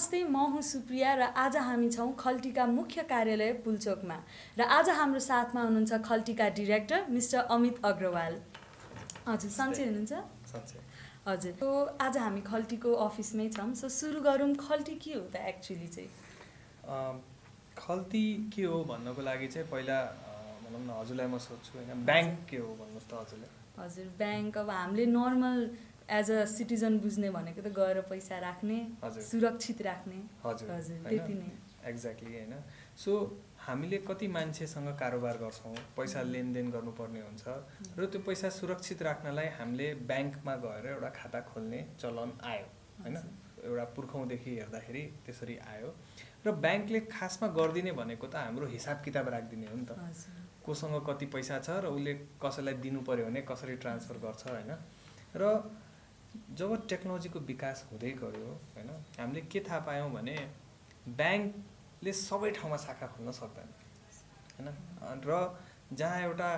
नमस्ते, म हुँ सुप्रिया र आज हामी छौँ खल्टीका मुख्य कार्यालय पुल्चोकमा र आज हाम्रो साथमा हुनुहुन्छ खल्टीका डिरेक्टर मिस्टर अमित अग्रवाल। हजुर सन्चै हुनुहुन्छ? सन्चै। हजुर, तो आज हामी खल्टीको अफिसमै छौँ। सो सुरु गरौँ, खल्टी के हो त एक्चुअली चाहिँ? खल्ती के हो भन्नको लागि चाहिँ पहिला भनौँ न हजुरलाई म सोध्छु होइन, ब्याङ्क के हो भन्नुहोस् त हजुरले। हजुर, ब्याङ्क अब हामीले नर्मल एज अ सिटिजन बुझ्ने भनेको त गएर पैसा राख्ने, सुरक्षित राख्ने। हजुर त्यति नै एक्ज्याक्टली होइन। सो हामीले कति मान्छेसँग कारोबार गर्छौँ, पैसा लेनदेन गर्नुपर्ने हुन्छ र त्यो पैसा सुरक्षित राख्नलाई हामीले ब्याङ्कमा गएर एउटा खाता खोल्ने चलन आयो होइन, एउटा पुर्खौँदेखि हेर्दाखेरि त्यसरी आयो। र ब्याङ्कले खासमा गरिदिने भनेको त हाम्रो हिसाब किताब राखिदिने हो नि त, कोसँग कति पैसा छ र उसले कसैलाई दिनु पर्यो भने कसरी ट्रान्सफर गर्छ होइन। र जब टेक्नोलोजीको विकास हुँदै गयो होइन, हामीले के थाहा पायौँ भने ब्याङ्कले सबै ठाउँमा शाखा खोल्न सक्दैन होइन। र जहाँ एउटा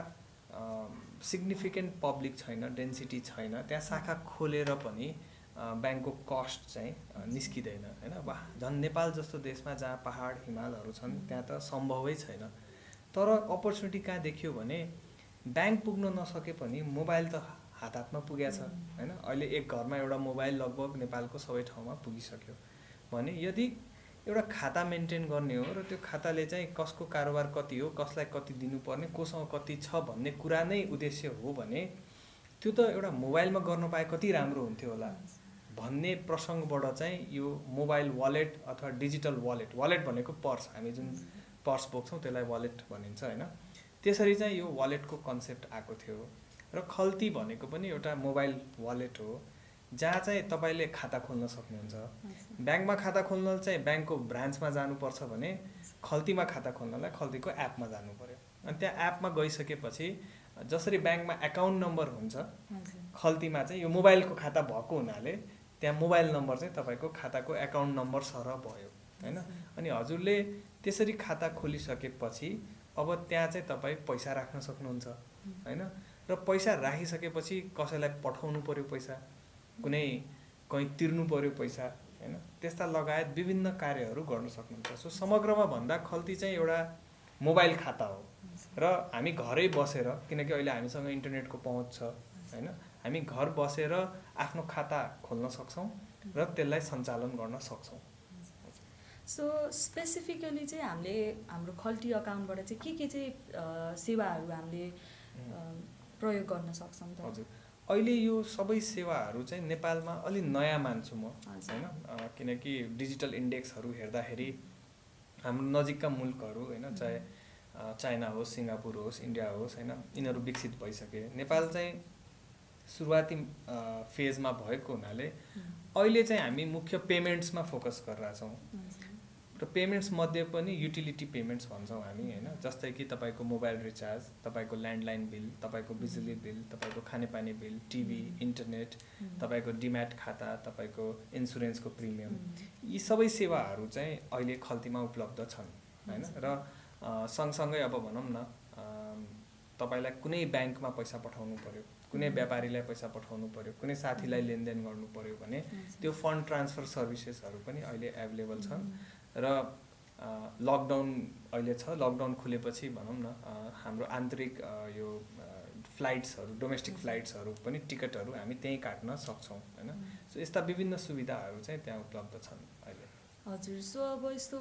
सिग्निफिकेन्ट पब्लिक छैन, डेन्सिटी छैन, त्यहाँ शाखा खोलेर पनि ब्याङ्कको कस्ट चाहिँ निस्किँदैन होइन। झन् नेपाल जस्तो देशमा जहाँ पहाड हिमालहरू छन् त्यहाँ त सम्भवै छैन। तर अपर्च्युनिटी कहाँ देखियो भने ब्याङ्क पुग्न नसके पनि मोबाइल त हात हातमा पुगेछ होइन। अहिले एक घरमा एउटा मोबाइल लगभग नेपालको सबै ठाउँमा पुगिसक्यो भने यदि एउटा खाता मेन्टेन गर्ने हो र त्यो खाताले चाहिँ कसको कारोबार कति हो, कसलाई कति दिनुपर्ने, कोसँग कति छ भन्ने कुरा नै उद्देश्य हो भने त्यो त एउटा मोबाइलमा गर्न पाए कति राम्रो हुन्थ्यो होला भन्ने प्रसङ्गबाट चाहिँ यो मोबाइल वालेट अथवा डिजिटल वालेट, वालेट भनेको पर्स, हामी जुन पर्स बोक्छौँ त्यसलाई वालेट भनिन्छ होइन। त्यसरी चाहिँ यो वालेटको कन्सेप्ट आएको थियो र खल्ती भनेको पनि एउटा मोबाइल वालेट हो जहाँ चाहिँ तपाईँले खाता खोल्न सक्नुहुन्छ। ब्याङ्कमा खाता खोल्न चाहिँ ब्याङ्कको ब्रान्चमा जानुपर्छ भने खल्तीमा खाता खोल्नलाई खल्तीको एपमा जानु पर्यो। अनि त्यहाँ एपमा गइसकेपछि जसरी ब्याङ्कमा एकाउन्ट नम्बर हुन्छ, खल्तीमा चाहिँ यो मोबाइलको खाता भएको हुनाले त्यहाँ मोबाइल नम्बर चाहिँ तपाईँको खाताको एकाउन्ट नम्बर सरह भयो होइन। अनि हजुरले त्यसरी खाता खोलिसकेपछि अब त्यहाँ चाहिँ तपाईँ पैसा राख्न सक्नुहुन्छ होइन। र पैसा राखिसकेपछि कसैलाई पठाउनु पर्यो पैसा, कुनै कहीँ तिर्नु पर्यो पैसा होइन, त्यस्ता लगायत विभिन्न कार्यहरू गर्न सक्नुहुन्छ। सो समग्रमा भन्दा खल्ती चाहिँ एउटा मोबाइल खाता हो र हामी घरै बसेर, किनकि अहिले हामीसँग इन्टरनेटको पहुँच छ होइन, हामी घर बसेर आफ्नो खाता खोल्न सक्छौँ र त्यसलाई सञ्चालन गर्न सक्छौँ। सो स्पेसिफिकली चाहिँ हामीले हाम्रो खल्टी अकाउन्टबाट चाहिँ के चाहिँ सेवाहरू हामीले प्रयोग गर्न सक्छौँ त? हजुर, अहिले यो सबै सेवाहरू चाहिँ नेपालमा अलि नयाँ मान्छु म होइन, किनकि डिजिटल इन्डेक्सहरू हेर्दाखेरि हाम्रो नजिकका मुल्कहरू होइन, चाहे चाइना होस्, सिङ्गापुर होस्, इन्डिया होस् होइन, यिनीहरू विकसित भइसके। नेपाल चाहिँ सुरुवाती फेजमा भएको हुनाले अहिले चाहिँ हामी मुख्य पेमेन्ट्समा फोकस गरिरहेछौँ र पेमेन्ट्स मध्ये पनि युटिलिटी पेमेन्ट्स भन्छौँ हामी होइन। जस्तै कि तपाईँको मोबाइल रिचार्ज, तपाईँको ल्यान्डलाइन बिल, तपाईँको बिजुली बिल, तपाईँको खानेपानी बिल, टिभी, इन्टरनेट, तपाईँको डिम्याट खाता, तपाईँको इन्सुरेन्सको प्रिमियम, यी सबै सेवाहरू चाहिँ अहिले खल्तीमा उपलब्ध छन् होइन। र सँगसँगै अब भनौँ न तपाईँलाई कुनै ब्याङ्कमा पैसा पठाउनु पर्यो, कुनै व्यापारीलाई पैसा पठाउनु पर्यो, कुनै साथीलाई लेनदेन गर्नु पर्यो भने त्यो फन्ड ट्रान्सफर सर्भिसेसहरू पनि अहिले एभाइलेबल छन्। र लकडाउन अहिले छ, लकडाउन खुलेपछि भनौँ न हाम्रो आन्तरिक यो फ्लाइट्सहरू, डोमेस्टिक फ्लाइट्सहरू पनि टिकटहरू हामी त्यहीँ काट्न सक्छौँ होइन। सो यस्ता विभिन्न सुविधाहरू चाहिँ त्यहाँ उपलब्ध छन् अहिले। हजुर, सो अब यस्तो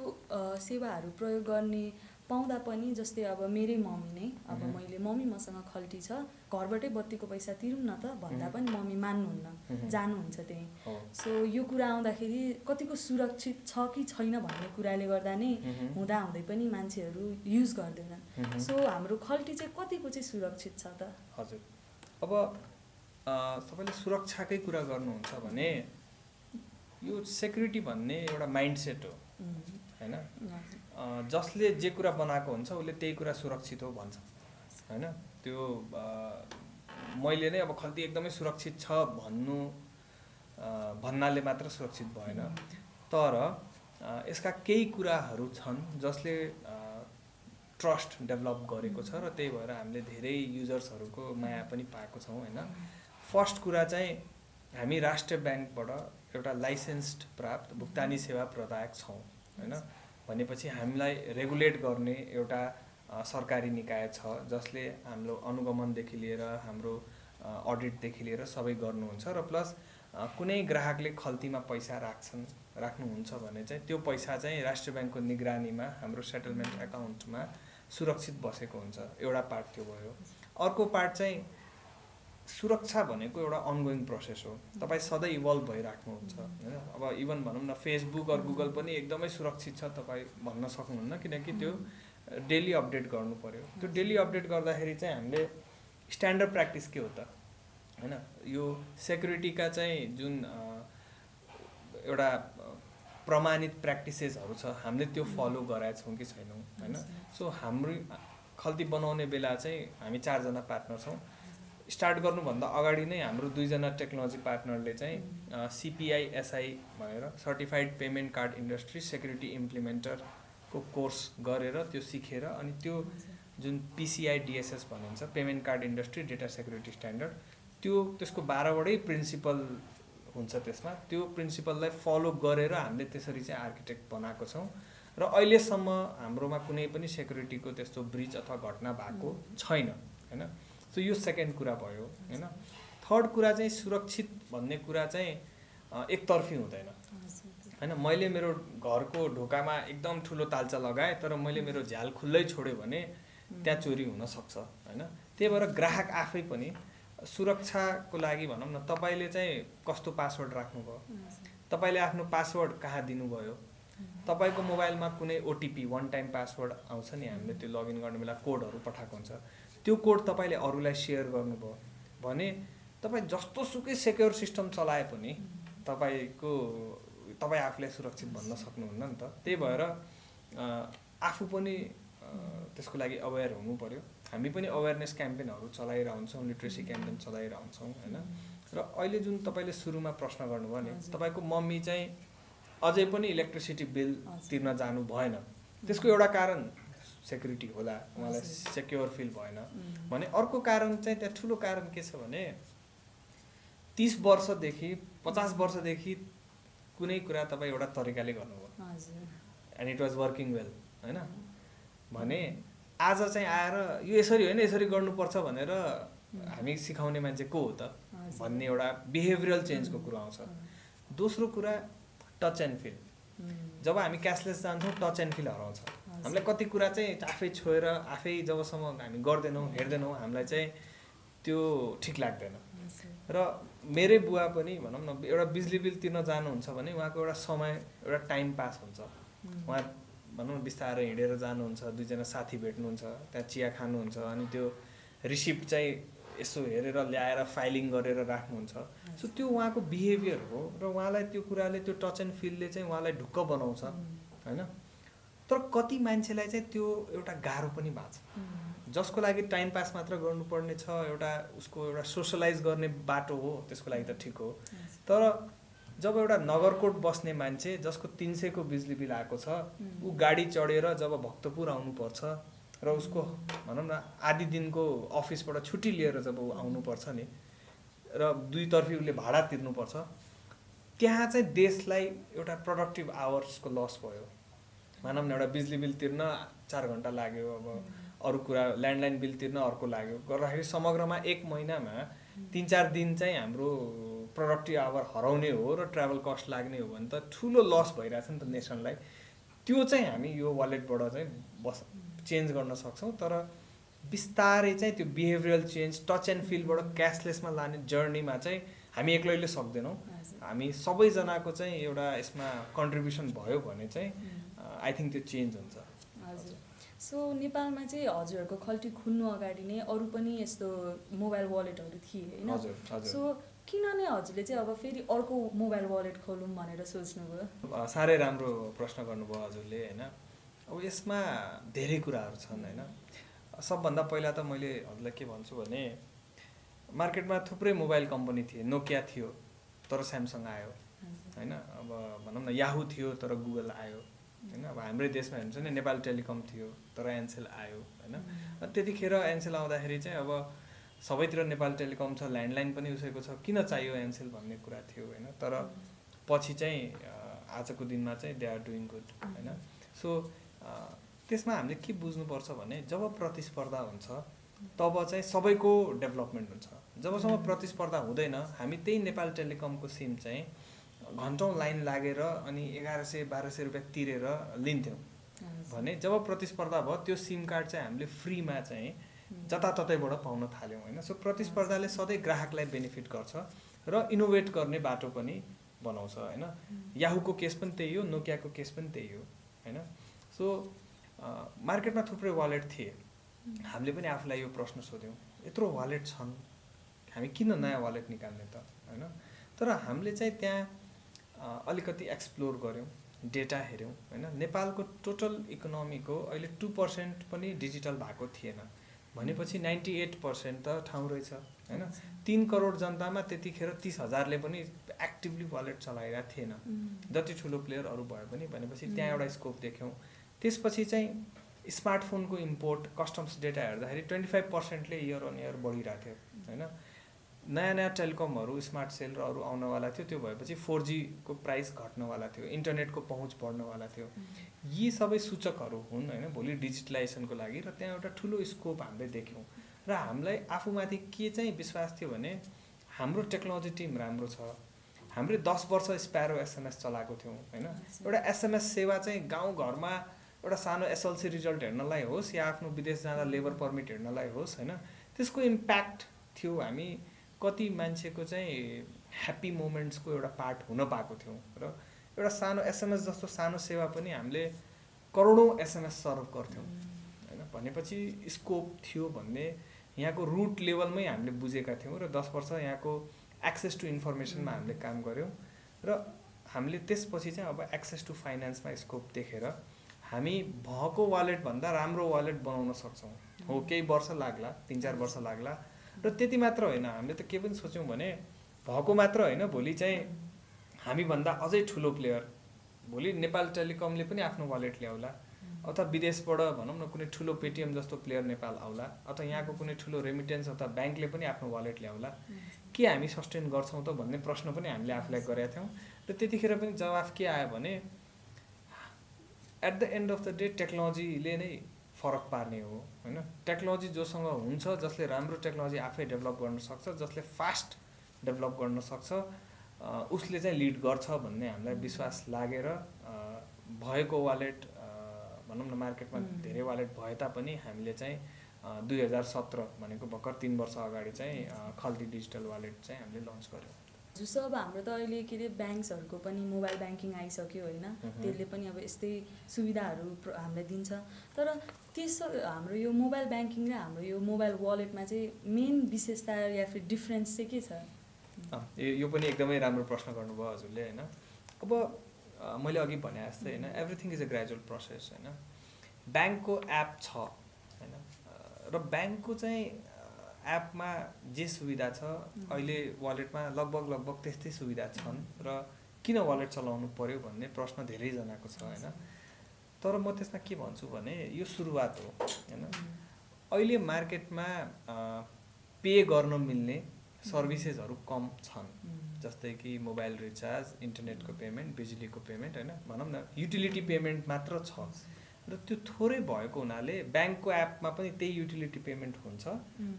सेवाहरू प्रयोग गर्ने पाउँदा पनि जस्तै अब मेरै मम्मी नै, अब मैले मम्मी मसँग खल्टी छ, घरबाटै बत्तीको पैसा तिरौँ न त भन्दा पनि मम्मी मान्नुहुन्न, जानुहुन्छ त्यहीँ। सो यो कुरा आउँदाखेरि कतिको सुरक्षित छ कि छैन भन्ने कुराले गर्दा नै हुँदाहुँदै पनि मान्छेहरू युज गर्दैनन्। सो हाम्रो खल्टी चाहिँ कतिको चाहिँ सुरक्षित छ त? हजुर, अब तपाईँले सुरक्षाकै कुरा गर्नुहुन्छ भने यो सेक्युरिटी भन्ने एउटा माइन्डसेट हो होइन। जसले जे कुरा बनाएको हुन्छ उसले त्यही कुरा सुरक्षित हो भन्छ होइन। त्यो मैले नै अब खल्ती एकदमै सुरक्षित छ भन्नाले मात्र सुरक्षित भएन। तर यसका केही कुराहरू छन् जसले ट्रस्ट डेभलप गरेको छ र त्यही भएर हामीले धेरै युजर्सहरूको माया पनि पाएको छौँ होइन। फर्स्ट कुरा चाहिँ हामी राष्ट्रिय ब्याङ्कबाट एउटा लाइसेन्स्ड प्राप्त भुक्तानी सेवा प्रदायक छौँ होइन। भनेपछि हामीलाई रेगुलेट गर्ने एउटा सरकारी निकाय छ जसले हाम्रो अनुगमनदेखि लिएर हाम्रो अडिटदेखि लिएर सबै गर्नुहुन्छ र प्लस कुनै ग्राहकले खल्तीमा पैसा राख्नुहुन्छ भने चाहिँ त्यो पैसा चाहिँ राष्ट्रिय ब्याङ्कको निगरानीमा हाम्रो सेटलमेन्ट एकाउन्टमा सुरक्षित बसेको हुन्छ। एउटा पार्ट त्यो भयो। अर्को पार्ट चाहिँ सुरक्षा भनेको एउटा अनगोइङ प्रोसेस हो। तपाईँ सधैँ इभल्भ भइराख्नुहुन्छ होइन। अब इभन भनौँ न फेसबुक अर गुगल पनि एकदमै सुरक्षित छ तपाईँ भन्न सक्नुहुन्न, किनकि त्यो डेली अपडेट गर्नु पर्यो। त्यो डेली अपडेट गर्दाखेरि चाहिँ हामीले स्ट्यान्डर्ड प्र्याक्टिस के हो त होइन, यो सेक्युरिटीका चाहिँ जुन एउटा प्रमाणित प्र्याक्टिसेसहरू छ हामीले त्यो फलो गराएका छौँ कि छैनौँ होइन। सो हाम्रो खल्ती बनाउने बेला चाहिँ हामी 4 जना पार्टनर छौँ। स्टार्ट गर्नुभन्दा अगाडि नै हाम्रो 2 जना टेक्नोलोजी पार्टनरले चाहिँ CPI-SI भनेर certified payment card industry security इम्प्लिमेन्टरको कोर्स गरेर त्यो सिकेर अनि त्यो जुन PCI-DSS भनिन्छ payment card industry data security standard, त्यसको 12वटै प्रिन्सिपल हुन्छ त्यसमा। त्यो प्रिन्सिपललाई फलो गरेर हामीले त्यसरी चाहिँ आर्किटेक्ट बनाएको छौँ र अहिलेसम्म हाम्रोमा कुनै पनि सेक्युरिटीको त्यस्तो ब्रिच अथवा घटना भएको छैन होइन। सो यो सेकेन्ड कुरा भयो होइन। थर्ड कुरा चाहिँ सुरक्षित भन्ने कुरा चाहिँ एकतर्फी हुँदैन होइन। मैले मेरो घरको ढोकामा एकदम ठुलो तालचा लगाएँ तर मैले मेरो झ्याल खुल्लै छोड्यो भने त्यहाँ चोरी हुनसक्छ होइन। त्यही भएर ग्राहक आफै पनि सुरक्षाको लागि भनौँ न तपाईँले चाहिँ कस्तो पासवर्ड राख्नुभयो, तपाईँले आफ्नो पासवर्ड कहाँ दिनुभयो, तपाईँको मोबाइलमा कुनै OTP वान टाइम पासवर्ड आउँछ नि, हामीले त्यो लगइन गर्ने बेला कोडहरू पठाएको हुन्छ, त्यो कोड तपाईँले अरूलाई सेयर गर्नुभयो भने तपाईँ जस्तो सुकै सेक्योर सिस्टम चलाए पनि तपाईँ आफूलाई सुरक्षित भन्न सक्नुहुन्न नि त। त्यही भएर आफू पनि त्यसको लागि अवेर हुनु पर्यो। हामी पनि अवेरनेस क्याम्पेनहरू चलाइरहन्छौँ, लिट्रेसी क्याम्पेन चलाइरहन्छौँ होइन। र अहिले जुन तपाईँले सुरुमा प्रश्न गर्नुभयो नि, तपाईँको मम्मी चाहिँ अझै पनि इलेक्ट्रिसिटी बिल तिर्न जानु भएन, त्यसको एउटा कारण सेक्युरिटी होला, उहाँलाई सेक्योर फिल भएन भने। अर्को कारण चाहिँ त्यहाँ ठुलो कारण के छ भने 30 वर्षदेखि 50 वर्षदेखि कुनै कुरा तपाईँ एउटा तरिकाले गर्नुभयो and it was working well होइन भने आज चाहिँ आएर यो यसरी होइन यसरी गर्नुपर्छ भनेर हामी सिकाउने मान्छे को हो त भन्ने एउटा बिहेभियरल चेन्जको कुरा आउँछ। दोस्रो कुरा टच एन्ड फिल। जब हामी क्यासलेस जान्छौँ टच एन्ड फिल हराउँछ। हामीलाई कति कुरा चाहिँ आफै छोएर आफै जबसम्म हामी गर्दैनौँ हेर्दैनौँ हामीलाई चाहिँ त्यो ठिक लाग्दैन। र मेरै बुवा पनि भनौँ न एउटा बिजुली बिल तिर्न जानुहुन्छ भने उहाँको एउटा समय एउटा टाइम पास हुन्छ। उहाँ भनौँ न बिस्तारै हिँडेर जानुहुन्छ, 2 जना साथी भेट्नुहुन्छ, त्यहाँ चिया खानुहुन्छ, अनि त्यो रिसिप्ट चाहिँ यसो हेरेर ल्याएर फाइलिङ गरेर राख्नुहुन्छ। सो त्यो उहाँको बिहेभियर हो र उहाँलाई त्यो कुराले त्यो टच एन्ड फिलले चाहिँ उहाँलाई ढुक्क बनाउँछ होइन। तर कति मान्छेलाई चाहिँ त्यो एउटा गाह्रो पनि भएको छ, जसको लागि टाइम पास मात्र गर्नुपर्ने छ, एउटा उसको एउटा सोसलाइज गर्ने बाटो हो, त्यसको लागि त ठिक हो। तर जब एउटा नगरकोट बस्ने मान्छे जसको 300 को बिजुली बिल आएको छ, ऊ गाडी चढेर जब भक्तपुर आउनुपर्छ र उसको भनौँ न आधी दिनको अफिसबाट छुट्टी लिएर जब ऊ आउनुपर्छ नि र दुईतर्फी उसले भाडा तिर्नुपर्छ, त्यहाँ चाहिँ देशलाई एउटा प्रोडक्टिभ आवर्सको लस भयो। भनौँ न एउटा बिजुली बिल तिर्न 4 घन्टा लाग्यो, अब अरू कुरा ल्यान्डलाइन बिल तिर्न अर्को लाग्यो, गर्दाखेरि समग्रमा 1 महिनामा 3-4 दिन चाहिँ हाम्रो प्रोडक्टिभ आवर हराउने हो र ट्राभल कस्ट लाग्ने हो भने त ठुलो लस भइरहेछ नि त नेसनलाई। त्यो चाहिँ हामी यो वालेटबाट चाहिँ चेन्ज गर्न सक्छौँ। तर बिस्तारै चाहिँ त्यो बिहेभियरल चेन्ज टच एन्ड फिलबाट क्यासलेसमा लाने जर्नीमा चाहिँ हामी एक्लैले सक्दैनौँ। हामी सबैजनाको चाहिँ एउटा यसमा कन्ट्रिब्युसन भयो भने चाहिँ आई थिङ्क त्यो चेन्ज हुन्छ। हजुर। सो नेपालमा चाहिँ हजुरहरूको खल्ती खुल्नु अगाडि नै अरू पनि यस्तो मोबाइल वालेटहरू थिए होइन? हजुर हजुर। सो किन नै हजुरले चाहिँ अब फेरि अर्को मोबाइल वालेट खोलौँ भनेर सोच्नुभयो? साह्रै राम्रो प्रश्न गर्नुभयो हजुरले होइन। अब यसमा धेरै कुराहरू छन् होइन। सबभन्दा पहिला त मैले हजुरलाई के भन्छु भने मार्केटमा थुप्रै मोबाइल कम्पनी थिए। नोकिया थियो तर स्यामसङ आयो होइन। अब भनौँ न याहू थियो तर गुगल आयो होइन। अब हाम्रै देशमा हेर्नु छ नि नेपाल टेलिकम थियो तर एनसेल आयो होइन। त्यतिखेर एनसेल आउँदाखेरि चाहिँ अब सबैतिर नेपाल टेलिकम छ, ल्यान्डलाइन पनि उसैको छ, किन चाहियो एनसेल भन्ने कुरा थियो होइन। तर पछि चाहिँ आजको दिनमा चाहिँ दे आर डुइङ गुड होइन। सो त्यसमा हामीले के बुझ्नुपर्छ भने जब प्रतिस्पर्धा हुन्छ तब चाहिँ सबैको डेभलपमेन्ट हुन्छ। जबसम्म प्रतिस्पर्धा हुँदैन हामी त्यही नेपाल टेलिकमको सिम चाहिँ घन्टौँ लाइन लागेर अनि 1100-1200 रुपियाँ तिरेर लिन्थ्यौँ भने जब प्रतिस्पर्धा भयो त्यो सिम कार्ड चाहिँ हामीले फ्रीमा चाहिँ जताततैबाट पाउन थाल्यौँ होइन। सो प्रतिस्पर्धाले सधैँ ग्राहकलाई बेनिफिट गर्छ र इनोभेट गर्ने बाटो पनि बनाउँछ होइन। याहूको केस पनि त्यही हो, नोकियाको केस पनि त्यही हो होइन। सो मार्केटमा थुप्रै वालेट थिए, हामीले पनि आफूलाई यो प्रश्न सोध्यौँ यत्रो वालेट छन् हामी किन नयाँ वालेट निकाल्ने त होइन। तर हामीले चाहिँ त्यहाँ अलिकति एक्सप्लोर गऱ्यौँ, डेटा हेऱ्यौँ होइन। नेपालको टोटल इकोनोमीको अहिले 2% पनि डिजिटल भएको थिएन भनेपछि 98% त ठाउँ रहेछ होइन। 3 करोड जनतामा त्यतिखेर 30,000ले पनि एक्टिभली वालेट चलाइरहेको थिएन, जति ठुलो प्लेयरहरू भयो पनि भनेपछि त्यहाँ एउटा स्कोप देख्यौँ। त्यसपछि चाहिँ स्मार्टफोनको इम्पोर्ट कस्टम्स डेटा हेर्दाखेरि 25%ले इयर अन इयर बढिरहेको थियो होइन। नयाँ नयाँ टेलिकमहरू स्मार्ट सेल र अरू आउनवाला थियो, त्यो भएपछि 4G को प्राइस घट्नवाला थियो, इन्टरनेटको पहुँच बढ्नवाला थियो। यी सबै सूचकहरू हुन् होइन भोलि डिजिटलाइजेसनको लागि र त्यहाँ एउटा ठुलो स्कोप हामीले देख्यौँ र हामीलाई आफूमाथि के चाहिँ विश्वास थियो भने हाम्रो टेक्नोलोजी टिम राम्रो छ। हामीले 10 वर्ष स्प्यारो SMS चलाएको थियौँ होइन। एउटा SMS सेवा चाहिँ गाउँघरमा एउटा सानो SLC रिजल्ट हेर्नलाई होस् या आफ्नो विदेश जाँदा लेबर पर्मिट हेर्नलाई होस् होइन, त्यसको इम्प्याक्ट थियो। हामी कति मान्छेको चाहिँ ह्याप्पी मोमेन्ट्सको एउटा पार्ट हुन पाएको थियौँ र एउटा सानो SMS जस्तो सानो सेवा पनि हामीले करोडौँ SMS सर्भ गर्थ्यौँ होइन। भनेपछि स्कोप थियो भन्ने यहाँको रुट लेभलमै हामीले बुझेका थियौँ र 10 वर्ष यहाँको एक्सेस टु इन्फर्मेसनमा हामीले काम गऱ्यौँ र हामीले त्यसपछि चाहिँ अब एक्सेस टु फाइनेन्समा स्कोप देखेर हामी भएको वालेट भन्दा राम्रो वालेट बनाउन सक्छौँ। हो केही वर्ष लाग्ला, 3-4 वर्ष लाग्ला र त्यति मात्र होइन, हामीले त के पनि सोच्यौँ भने भएको मात्र होइन भोलि चाहिँ हामीभन्दा अझै ठुलो प्लेयर भोलि नेपाल टेलिकमले पनि आफ्नो वालेट ल्याउला अथवा विदेशबाट भनौँ न कुनै ठुलो पेटिएम जस्तो प्लेयर नेपाल आउला अथवा यहाँको कुनै ठुलो रेमिटेन्स अथवा ब्याङ्कले पनि आफ्नो वालेट ल्याउला। के हामी सस्टेन गर्छौँ त भन्ने प्रश्न पनि हामीले आफूलाई गरेका थियौँ र त्यतिखेर पनि जवाफ के आयो भने at the end of the day टेक्नोलोजीले नै फरक पार्ने हो होइन। टेक्नोलोजी जोसँग हुन्छ, जसले राम्रो टेक्नोलोजी आफै डेभलप गर्न सक्छ, जसले फास्ट डेभलप गर्न सक्छ उसले चाहिँ लिड गर्छ भन्ने हामीलाई विश्वास लागेर भएको वालेट भनौँ न मार्केटमा धेरै वालेट भए तापनि हामीले चाहिँ 2017 भनेको भर्खर 3 वर्ष अगाडि चाहिँ खल्ती डिजिटल वालेट चाहिँ हामीले लन्च गऱ्यौँ। जस्तो अब हाम्रो त अहिले के अरे ब्याङ्क्सहरूको पनि मोबाइल ब्याङ्किङ आइसक्यो होइन, त्यसले पनि अब यस्तै सुविधाहरू हामीलाई दिन्छ। तर त्यस हाम्रो यो मोबाइल ब्याङ्किङ र हाम्रो यो मोबाइल वालेटमा चाहिँ मेन विशेषता या फिर डिफ्रेन्स चाहिँ के छ? यो पनि एकदमै राम्रो प्रश्न गर्नुभयो हजुरले होइन। अब मैले अघि भने जस्तै होइन everything is a gradual process होइन। ब्याङ्कको एप छ होइन र ब्याङ्कको चाहिँ एपमा जे सुविधा छ अहिले वालेटमा लगभग त्यस्तै सुविधा छन् र किन वालेट चलाउनु पर्यो भन्ने प्रश्न धेरैजनाको छ होइन। तर म त्यसमा के भन्छु भने यो सुरुवात हो होइन। अहिले मार्केटमा पे गर्न मिल्ने सर्भिसेसहरू कम छन्, जस्तै कि मोबाइल रिचार्ज, इन्टरनेटको पेमेन्ट, बिजुलीको पेमेन्ट होइन भनौँ न युटिलिटी पेमेन्ट मात्र छ र त्यो थोरै भएको हुनाले ब्याङ्कको एपमा पनि त्यही युटिलिटी पेमेन्ट हुन्छ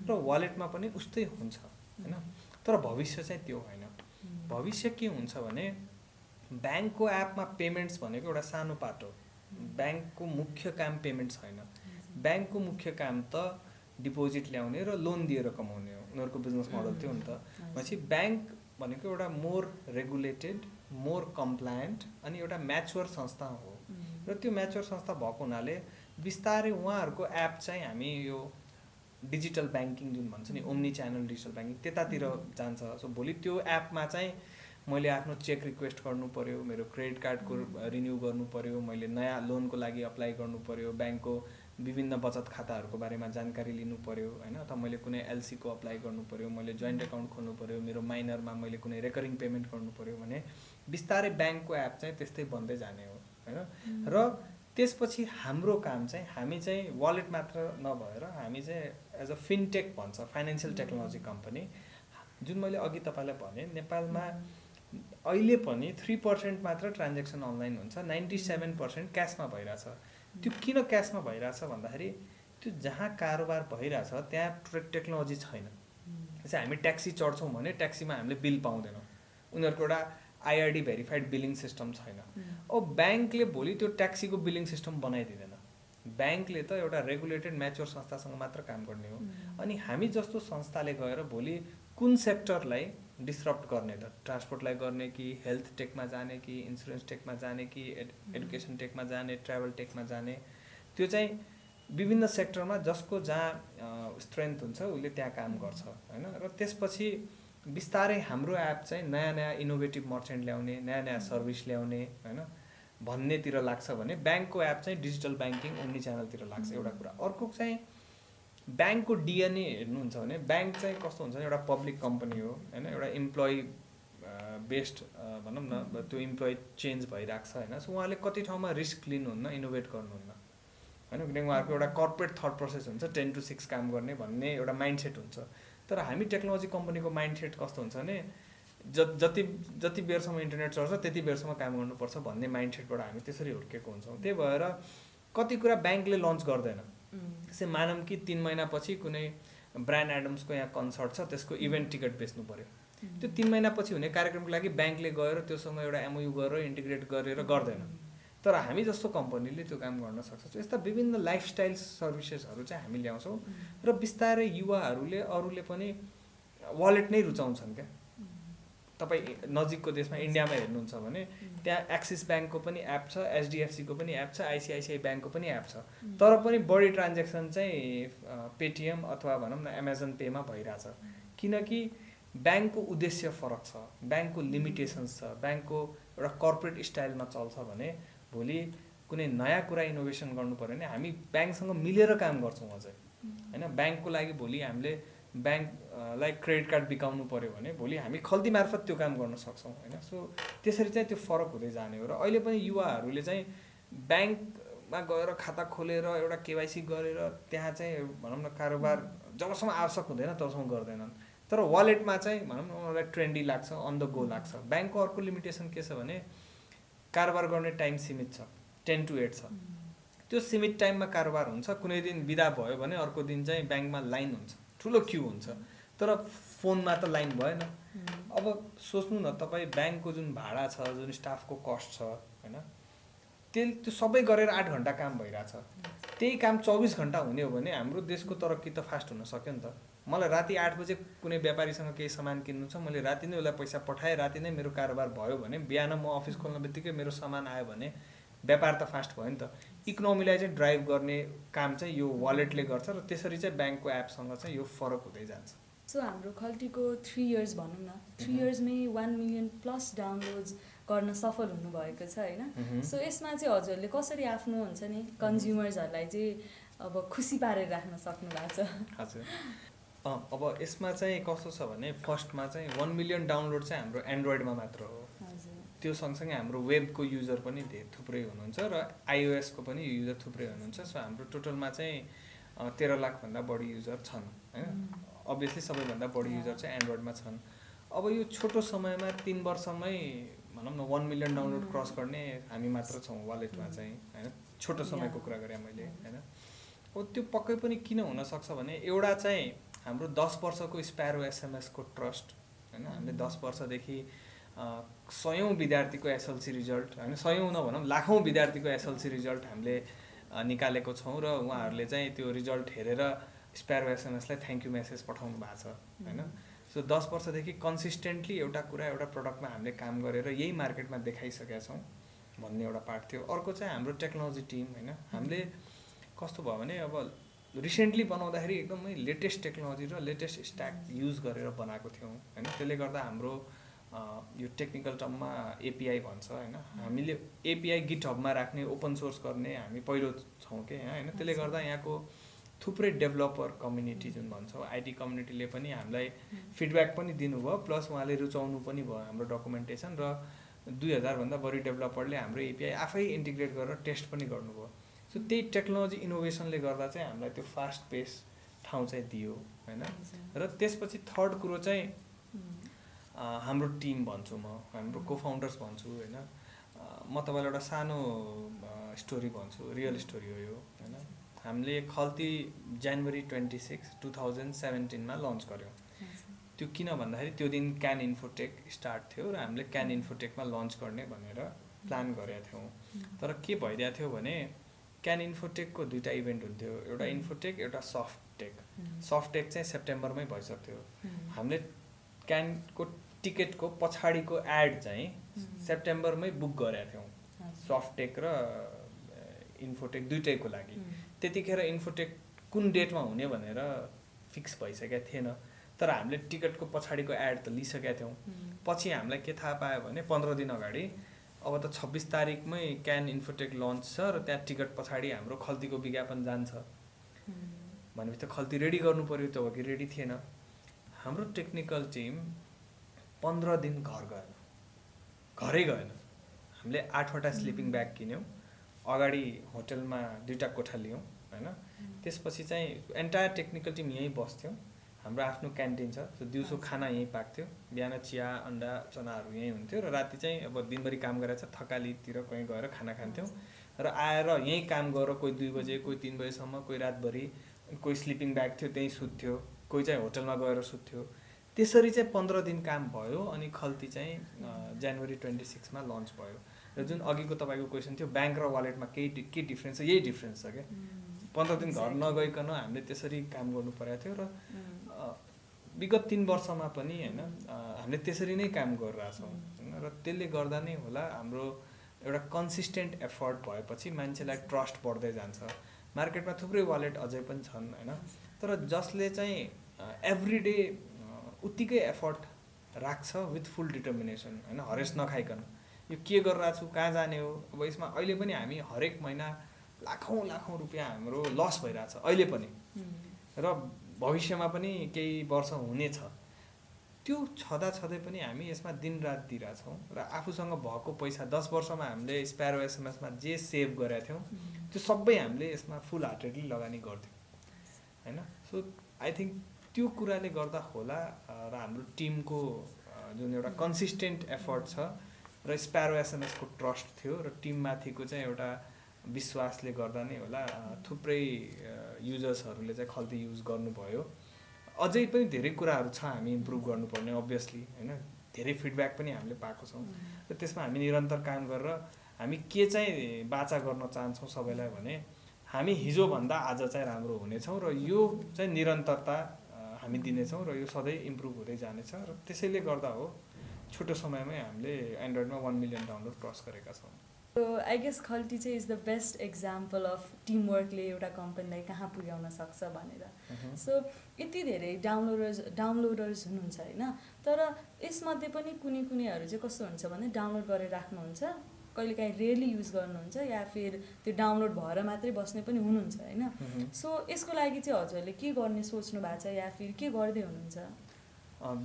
र वालेटमा पनि उस्तै हुन्छ होइन। तर भविष्य चाहिँ त्यो होइन। भविष्य के हुन्छ भने ब्याङ्कको एपमा पेमेन्ट्स भनेको एउटा सानो पार्ट हो। ब्याङ्कको मुख्य काम पेमेन्ट छैन। ब्याङ्कको मुख्य काम त डिपोजिट ल्याउने र लोन दिएर कमाउने हो, उनीहरूको बिजनेस मोडल थियो नि त। भनेपछि ब्याङ्क भनेको एउटा मोर रेगुलेटेड, मोर कम्प्लायन्ट अनि एउटा म्याच्योर संस्था हो र त्यो म्याच्योर संस्था भएको हुनाले बिस्तारै उहाँहरूको एप चाहिँ हामी यो डिजिटल ब्याङ्किङ जुन भन्छ नि ओम्नी च्यानल डिजिटल ब्याङ्किङ त्यतातिर जान्छ। सो भोलि त्यो एपमा चाहिँ मैले आफ्नो चेक रिक्वेस्ट गर्नु पर्यो, मेरो क्रेडिट कार्डको रिन्यू गर्नु पर्यो, मैले नयाँ लोनको लागि अप्लाई गर्नु पर्यो, ब्याङ्कको विभिन्न बचत खाताहरूको बारेमा जानकारी लिनु पर्यो होइन, अथवा मैले कुनै LC को अप्लाई गर्नु पर्यो, मैले जोइन्ट एकाउन्ट खोल्नु पर्यो, मेरो माइनरमा मैले कुनै रेकरिङ पेमेन्ट गर्नु पर्यो भने बिस्तारै ब्याङ्कको एप चाहिँ त्यस्तै बन्दै जाने हो होइन। र त्यसपछि हाम्रो काम चाहिँ हामी चाहिँ वालेट मात्र नभएर हामी चाहिँ एज अ फिनटेक भन्छ, फाइनेन्सियल टेक्नोलोजी कम्पनी, जुन मैले अघि तपाईँलाई भने नेपालमा अहिले पनि 3% मात्र ट्रान्जेक्सन अनलाइन हुन्छ, 97% क्यासमा भइरहेछ। त्यो किन क्यासमा भइरहेछ भन्दाखेरि त्यो जहाँ कारोबार भइरहेछ त्यहाँ टेक्नोलोजी छैन। जस्तै हामी ट्याक्सी चढ्छौँ भने ट्याक्सीमा हामीले बिल पाउँदैनौँ, उनीहरूको एउटा आइआरडी भेरिफाइड बिलिङ सिस्टम छैन। अब ब्याङ्कले भोलि त्यो ट्याक्सीको बिलिङ सिस्टम बनाइदिँदैन। ब्याङ्कले त एउटा रेगुलेटेड म्याच्योर संस्थासँग मात्र काम गर्ने हो। अनि हामी जस्तो संस्थाले गएर भोलि कुन सेक्टरलाई डिस्रप्ट गर्ने त, ट्रान्सपोर्टलाई गर्ने कि हेल्थ टेकमा जाने कि इन्सुरेन्स टेकमा जाने कि एडुकेसन टेकमा जाने, ट्राभल टेकमा जाने, त्यो चाहिँ विभिन्न सेक्टरमा जसको जहाँ स्ट्रेन्थ हुन्छ उसले त्यहाँ काम गर्छ होइन। र त्यसपछि बिस्तारै हाम्रो एप चाहिँ नयाँ नयाँ इनोभेटिभ मर्चेन्ट ल्याउने, नयाँ नयाँ सर्भिस ल्याउने होइन भन्नेतिर लाग्छ भने ब्याङ्कको एप चाहिँ डिजिटल ब्याङ्किङ ओम्नी च्यानलतिर लाग्छ, एउटा कुरा। अर्को चाहिँ ब्याङ्कको डिएनए हेर्नुहुन्छ भने ब्याङ्क चाहिँ कस्तो हुन्छ, एउटा पब्लिक कम्पनी हो होइन, एउटा इम्प्लोइ बेस्ड भनौँ न, त्यो इम्प्लोइ चेन्ज भइरहेको छ होइन। सो उहाँले कति ठाउँमा रिस्क लिनुहुन्न, इनोभेट गर्नुहुन्न होइन, किनकि उहाँहरूको एउटा कर्पोरेट थट प्रोसेस हुन्छ 10 to 6 काम गर्ने भन्ने एउटा माइन्डसेट हुन्छ। तर हामी टेक्नोलोजी कम्पनीको माइन्डसेट कस्तो हुन्छ भने जति बेरसम्म इन्टरनेट चल्छ त्यति बेरसम्म काम गर्नुपर्छ भन्ने माइन्डसेटबाट हामी त्यसरी हुर्केको हुन्छौँ। त्यही भएर कति कुरा ब्याङ्कले लन्च गर्दैन। जस्तै मानौँ कि 3 महिनापछि कुनै ब्रान्ड एडम्सको यहाँ कन्सर्ट छ, त्यसको इभेन्ट टिकट बेच्नु पर्यो। त्यो 3 महिनापछि हुने कार्यक्रमको लागि ब्याङ्कले गएर त्योसँग एउटा एमओयू गरेर इन्टिग्रेट गरेर गर्दैन। तर हामी जस्तो कम्पनीले त्यो काम गर्न सक्छ। यस्ता विभिन्न लाइफस्टाइल सर्भिसेसहरू चाहिँ हामी ल्याउँछौँ र बिस्तारै युवाहरूले अरूले पनि वालेट नै रुचाउँछन् क्या। तपाईँ नजिकको देशमा इन्डियामा हेर्नुहुन्छ भने त्यहाँ एक्सिस ब्याङ्कको पनि एप छ, एचडिएफसीको पनि एप छ, आइसिआइसिआई ब्याङ्कको पनि एप छ। तर पनि बढी ट्रान्जेक्सन चाहिँ पेटिएम अथवा भनौँ न एमाजोन पेमा भइरहेछ, किनकि ब्याङ्कको उद्देश्य फरक छ, ब्याङ्कको लिमिटेसन्स छ, ब्याङ्कको एउटा कर्पोरेट स्टाइलमा चल्छ भने भोलि कुनै नयाँ कुरा इनोभेसन गर्नु पऱ्यो भने हामी ब्याङ्कसँग मिलेर काम गर्छौँ अझै होइन। ब्याङ्कको लागि भोलि हामीले ब्याङ्कलाई क्रेडिट कार्ड बिकाउनु पऱ्यो भने भोलि हामी खल्ती मार्फत त्यो काम गर्न सक्छौँ होइन। सो त्यसरी चाहिँ त्यो फरक हुँदै जाने हो। र अहिले पनि युवाहरूले चाहिँ ब्याङ्कमा गएर खाता खोलेर एउटा केवाइसी गरेर त्यहाँ चाहिँ भनौँ न कारोबार जबसम्म आवश्यक हुँदैन तबसम्म गर्दैनन्। तर वालेटमा चाहिँ भनौँ न उनीहरूलाई ट्रेन्डी लाग्छ, अन द गो लाग्छ। ब्याङ्कको अर्को लिमिटेसन के छ भने कारोबार गर्ने टाइम सीमित छ, 10 to 8 छ। त्यो सीमित टाइममा कारोबार हुन्छ। कुनै दिन बिदा भयो भने अर्को दिन चाहिँ ब्याङ्कमा लाइन हुन्छ, ठुलो क्यु हुन्छ। तर फोनमा त लाइन भएन। अब सोच्नु न, तपाईँ ब्याङ्कको जुन भाडा छ, जुन स्टाफको कस्ट छ होइन, त्यो सबै गरेर 8 घन्टा काम भइरहेछ। त्यही काम 24 घन्टा हुने हो भने हाम्रो देशको तरक्की त फास्ट हुन सक्यो नि त। मलाई राति 8 बजे कुनै व्यापारीसँग केही सामान किन्नु छ, मैले राति नै उसलाई पैसा पठाएँ, राति नै मेरो कारोबार भयो भने बिहान म अफिस खोल्न बित्तिकै मेरो सामान आयो भने व्यापार त फास्ट भयो नि त। इकोनोमीलाई चाहिँ ड्राइभ गर्ने काम चाहिँ यो वालेटले गर्छ र त्यसरी चाहिँ ब्याङ्कको एपसँग चाहिँ यो फरक हुँदै जान्छ। सो हाम्रो खल्टीको 3 years भनौँ न, 3 yearsमै 1 million+ डाउनलोड्स गर्न सफल हुनुभएको छ होइन। सो यसमा चाहिँ हजुरले कसरी आफ्नो हुन्छ नि कन्ज्युमर्सहरूलाई चाहिँ अब खुसी पारेर राख्न सक्नु भएको छ? हजुर, अब यसमा चाहिँ कस्तो छ भने फर्स्टमा चाहिँ 1 million डाउनलोड चाहिँ हाम्रो एन्ड्रोइडमा मात्र हो। त्यो सँगसँगै हाम्रो वेबको युजर पनि थुप्रै हुनुहुन्छ र आइओएसको पनि युजर थुप्रै हुनुहुन्छ। सो हाम्रो टोटलमा चाहिँ 13 लाखभन्दा बढी युजर छन् होइन। अभियसली सबैभन्दा बढी युजर चाहिँ एन्ड्रोइडमा छन्। अब यो छोटो समयमा 3 वर्षमै भनौँ न 1 million डाउनलोड क्रस गर्ने हामी मात्र छौँ वालेटमा चाहिँ होइन। छोटो समयको कुरा गरेँ मैले होइन। अब त्यो पक्कै पनि किन हुनसक्छ भने एउटा चाहिँ हाम्रो 10 वर्षको स्प्यारो एसएमएसको ट्रस्ट होइन। हामीले 10 वर्षदेखि सयौँ विद्यार्थीको एसएलसी रिजल्ट होइन, सयौँ नभनौँ लाखौँ विद्यार्थीको एसएलसी रिजल्ट हामीले निकालेको छौँ र उहाँहरूले चाहिँ त्यो रिजल्ट हेरेर स्प्यारो एसएमएसलाई थ्याङ्क यू मेसेज पठाउनु भएको छ होइन। सो 10 वर्षदेखि कन्सिस्टेन्टली एउटा कुरा एउटा प्रडक्टमा हामीले काम गरेर यही मार्केटमा देखाइसकेका छौँ भन्ने एउटा पार्ट थियो। अर्को चाहिँ हाम्रो टेक्नोलोजी टिम होइन। हामीले कस्तो भयो भने अब रिसेन्टली बनाउँदाखेरि एकदमै लेटेस्ट टेक्नोलोजी र लेटेस्ट स्ट्याक युज गरेर बनाएको थियौँ होइन। त्यसले गर्दा हाम्रो यो टेक्निकल टर्ममा एपिआई भन्छ होइन। हामीले एपिआई गिटहबमा राख्ने, ओपन सोर्स गर्ने हामी पहिलो छौँ कि होइन। त्यसले गर्दा यहाँको थुप्रै डेभलपर कम्युनिटी जुन भन्छौँ आइटी कम्युनिटीले पनि हामीलाई फिडब्याक पनि दिनुभयो, प्लस उहाँले रुचाउनु पनि भयो हाम्रो डकुमेन्टेसन र 2000 भन्दा बढी डेभलपरले हाम्रो एपिआई आफै इन्टिग्रेट गरेर टेस्ट पनि गर्नुभयो। सो त्यही टेक्नोलोजी इनोभेसनले गर्दा चाहिँ हामीलाई त्यो फास्ट पेस ठाउँ चाहिँ दियो होइन। र त्यसपछि थर्ड कुरो चाहिँ हाम्रो टिम भन्छु म, हाम्रो को फाउन्डर्स भन्छु होइन। म तपाईँलाई एउटा सानो स्टोरी भन्छु, रियल स्टोरी हो यो होइन। हामीले खल्ती जनवरी 26, 2017 लन्च गऱ्यौँ। त्यो किन भन्दाखेरि त्यो दिन क्यान इन्फोटेक स्टार्ट थियो र हामीले क्यान इन्फोटेकमा लन्च गर्ने भनेर प्लान गरेका थियौँ। तर के भइरहेको थियो भने क्यान इन्फोटेकको दुईवटा इभेन्ट हुन्थ्यो, एउटा इन्फोटेक एउटा सफ्टटेक। सफ्टटेक चाहिँ सेप्टेम्बरमै भइसक्थ्यो। हामीले क्यानको टिकटको पछाडिको एड चाहिँ सेप्टेम्बरमै बुक गरेका थियौँ, सफ्टटेक र इन्फोटेक दुइटैको लागि। त्यतिखेर इन्फोटेक कुन डेटमा हुने भनेर फिक्स भइसकेको थिएन, तर हामीले टिकटको पछाडिको एड त लिइसकेका थियौँ। पछि हामीलाई के थाहा पायो भने 15 दिन अगाडि अब त 26 तारिकमै क्यान इन्फोटेक लन्च छ र त्यहाँ टिकट पछाडि हाम्रो खल्तीको विज्ञापन जान्छ भनेपछि त खल्ती रेडी गर्नु पर्यो, त हो कि रेडी थिएन। हाम्रो टेक्निकल टिम 15 दिन घरै गएन। हामीले 8वटा स्लिपिङ ब्याग किन्यौँ, अगाडि होटलमा 2टा कोठा लियौँ होइन। त्यसपछि चाहिँ एन्टायर टेक्निकल टिम यहीँ बस्थ्यौँ। हाम्रो आफ्नो क्यान्टिन छ, त्यो दिउँसो खाना यहीँ पाक्थ्यो, बिहान चिया अन्डा चनाहरू यहीँ हुन्थ्यो र राति चाहिँ अब दिनभरि काम गरेर चाहिँ थकालीतिर कहीँ गएर खाना खान्थ्यौँ र आएर यहीँ काम गरेर कोही 2 बजे कोही 3 बजेसम्म, कोही रातभरि, कोही स्लिपिङ ब्याग थियो त्यहीँ सुत्थ्यो, कोही चाहिँ होटलमा गएर सुत्थ्यो। त्यसरी चाहिँ 15 दिन काम भयो अनि खल्ती चाहिँ जनवरी 26 लन्च भयो। र जुन अघिको तपाईँको क्वेसन थियो ब्याङ्क र वालेटमा के डिफ्रेन्स छ, यही डिफ्रेन्स छ क्या। 15 दिन घर नगइकन हामीले त्यसरी काम गर्नु परेको थियो र विगत 3 वर्षमा पनि होइन हामीले त्यसरी नै काम गरिरहेछौँ होइन। र त्यसले गर्दा नै होला हाम्रो एउटा कन्सिस्टेन्ट एफर्ट भएपछि मान्छेलाई ट्रस्ट बढ्दै जान्छ। मार्केटमा थुप्रै वालेट अझै पनि छन् होइन, तर जसले चाहिँ एभ्रिडे उत्तिकै एफर्ट राख्छ विथ फुल डिटर्मिनेसन होइन, हरेस नखाइकन यो के गरिरहेको छु कहाँ जाने हो। अब यसमा अहिले पनि हामी हरेक महिना लाखौँ रुपियाँ हाम्रो लस भइरहेछ अहिले पनि, र भविष्यमा पनि केही वर्ष हुनेछ। त्यो छँदै पनि हामी यसमा दिनरात दिइरहेछौँ र आफूसँग भएको पैसा 10 वर्षमा हामीले स्प्यारो एसएमएसमा जे सेभ गरेका थियौँ त्यो सबै हामीले यसमा फुल हार्टेडली लगानी गर्थ्यौँ होइन। सो आई थिङ्क त्यो कुराले गर्दा होला र हाम्रो टिमको जुन एउटा कन्सिस्टेन्ट एफर्ट छ र स्प्यारो एसएमएसको ट्रस्ट थियो र टिममाथिको चाहिँ एउटा विश्वासले गर्दा नै होला थुप्रै युजर्सहरूले चाहिँ खल्ती युज गर्नुभयो। अझै पनि धेरै कुराहरू छ हामी इम्प्रुभ गर्नुपर्ने अभियसली होइन, धेरै फिडब्याक पनि हामीले पाएको छौँ र त्यसमा हामी निरन्तर काम गरेर हामी के चाहिँ बाचा गर्न चाहन्छौँ सबैलाई भने हामी हिजोभन्दा आज चाहिँ राम्रो हुनेछौँ र यो चाहिँ निरन्तरता हामी दिनेछौँ र यो सधैँ इम्प्रुभ हुँदै जानेछ। र त्यसैले गर्दा हो छोटो समयमै हामीले एन्ड्रोइडमा 1 मिलियन डाउनलोड क्रस गरेका छौँ। आई गेस खल्ती चाहिँ is the best example of टिमवर्कले एउटा कम्पनीलाई कहाँ पुर्याउन सक्छ भनेर। सो यति धेरै डाउनलोडर्स हुनुहुन्छ होइन, तर यसमध्ये पनि कुनैहरू चाहिँ कस्तो हुन्छ भने डाउनलोड गरेर राख्नुहुन्छ, कहिलेकाहीँ रेयरली युज गर्नुहुन्छ या फिर त्यो डाउनलोड भएर मात्रै बस्ने पनि हुनुहुन्छ होइन। सो यसको लागि चाहिँ हजुरले के गर्ने सोच्नु भएको छ या फिर के गर्दै हुनुहुन्छ?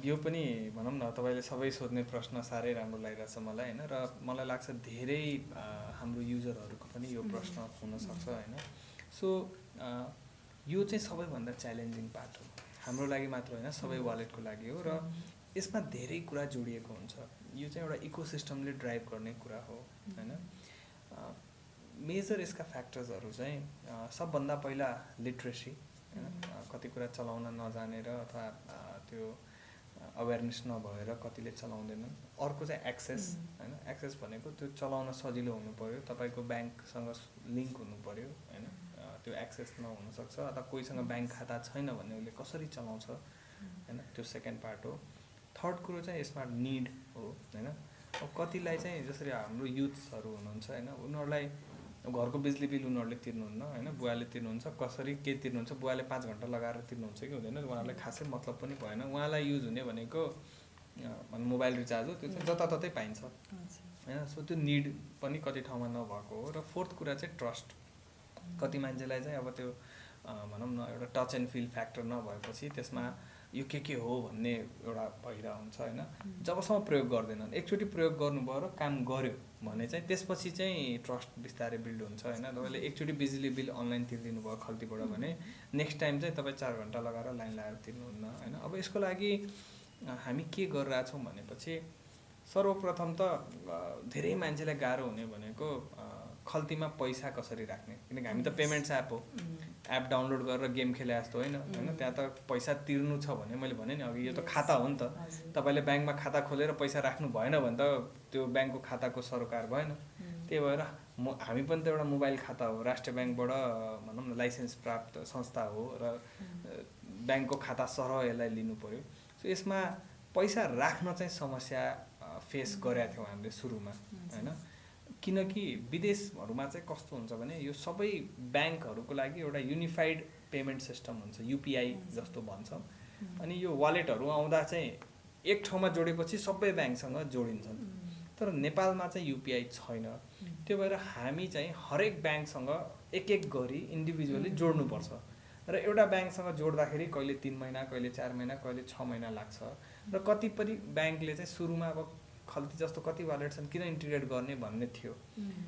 यो पनि भनौँ न तपाईँले सबै सोध्ने प्रश्न साह्रै राम्रो लागिरहेछ मलाई होइन, र मलाई लाग्छ धेरै हाम्रो युजरहरूको पनि यो प्रश्न हुनसक्छ होइन। सो यो चाहिँ सबैभन्दा च्यालेन्जिङ पार्ट हो हाम्रो लागि मात्र होइन, सबै वालेटको लागि हो र यसमा धेरै कुरा जोडिएको हुन्छ। यो चाहिँ एउटा इकोसिस्टमले ड्राइभ गर्ने कुरा हो होइन। मेजर यसका फ्याक्टर्सहरू चाहिँ सबभन्दा पहिला लिट्रेसी होइन, कति कुरा चलाउन नजानेर अथवा त्यो अवेरनेस नभएर कतिले चलाउँदैनन्। अर्को चाहिँ एक्सेस होइन, एक्सेस भनेको त्यो चलाउन सजिलो हुनु पऱ्यो, तपाईँको ब्याङ्कसँग लिङ्क हुनु पऱ्यो होइन, त्यो एक्सेस नहुनसक्छ अथवा कोहीसँग ब्याङ्क खाता छैन भने उसले कसरी चलाउँछ होइन, त्यो सेकेन्ड पार्ट हो। थर्ड कुरो चाहिँ यसमा निड हो होइन। अब कतिलाई चाहिँ जसरी हाम्रो युथ्सहरू हुनुहुन्छ होइन, उनीहरूलाई घरको बिजुली बिल उनीहरूले तिर्नुहुन्न होइन, बुवाले तिर्नुहुन्छ, कसरी के तिर्नुहुन्छ, बुवाले 5 घन्टा लगाएर तिर्नुहुन्छ कि हुँदैन उहाँहरूलाई खासै मतलब पनि भएन। उहाँलाई युज हुने भनेको मोबाइल रिचार्ज हो, त्यो चाहिँ जताततै पाइन्छ होइन। सो त्यो निड पनि कति ठाउँमा नभएको हो। र फोर्थ कुरा चाहिँ ट्रस्ट। कति मान्छेलाई चाहिँ अब त्यो भनौँ न एउटा टच एन्ड फिल फ्याक्टर नभएपछि त्यसमा यो के हो भन्ने एउटा भइरहेको हुन्छ होइन। जबसम्म प्रयोग गर्दैनन्, एकचोटि प्रयोग गर्नुभयो र काम गर्यो भने चाहिँ त्यसपछि चाहिँ ट्रस्ट बिस्तारै बिल्ड हुन्छ होइन। तपाईँले एकचोटि बिजुली बिल अनलाइन तिर्दिनु भयो खल्तीबाट भने नेक्स्ट टाइम चाहिँ तपाईँ 4 घन्टा लगाएर लाइन लगाएर तिर्नुहुन्न होइन। अब यसको लागि हामी के गरिरहेछौँ भनेपछि सर्वप्रथम त धेरै मान्छेलाई गाह्रो हुने भनेको खल्तीमा पैसा कसरी राख्ने, किनकि हामी त पेमेन्ट्स एप हो, एप डाउनलोड गरेर गेम खेले जस्तो होइन होइन। त्यहाँ त पैसा तिर्नु छ भने मैले भने नि अघि यो त खाता हो नि त, तपाईँले ब्याङ्कमा खाता खोलेर पैसा राख्नु भएन भने त त्यो ब्याङ्कको खाताको सरोकार भएन। त्यही भएर हामी पनि त एउटा मोबाइल खाता हो, राष्ट्रिय ब्याङ्कबाट भनौँ न लाइसेन्स प्राप्त संस्था हो र ब्याङ्कको खाता सरह यसलाई लिनु पऱ्यो। सो यसमा पैसा राख्न चाहिँ समस्या फेस गरेका थियौँ हामीले सुरुमा होइन, किनकि विदेशहरूमा चाहिँ कस्तो हुन्छ भने यो सबै ब्याङ्कहरूको लागि एउटा युनिफाइड पेमेन्ट सिस्टम हुन्छ, युपिआई जस्तो भन्छ। अनि यो वालेटहरू आउँदा चाहिँ एक ठाउँमा जोडेपछि सबै ब्याङ्कसँग जोडिन्छन्, तर नेपालमा चाहिँ युपिआई छैन। त्यो भएर हामी चाहिँ हरेक ब्याङ्कसँग एक एक गरी इन्डिभिजुअली जोड्नुपर्छ र एउटा ब्याङ्कसँग जोड्दाखेरि कहिले 3 महिना, कहिले 4 महिना, कहिले 6 महिना लाग्छ। र कतिपय ब्याङ्कले चाहिँ सुरुमा अब खल्ती जस्तो कति वालेट छन् किन इन्टिग्रेट गर्ने भन्ने थियो,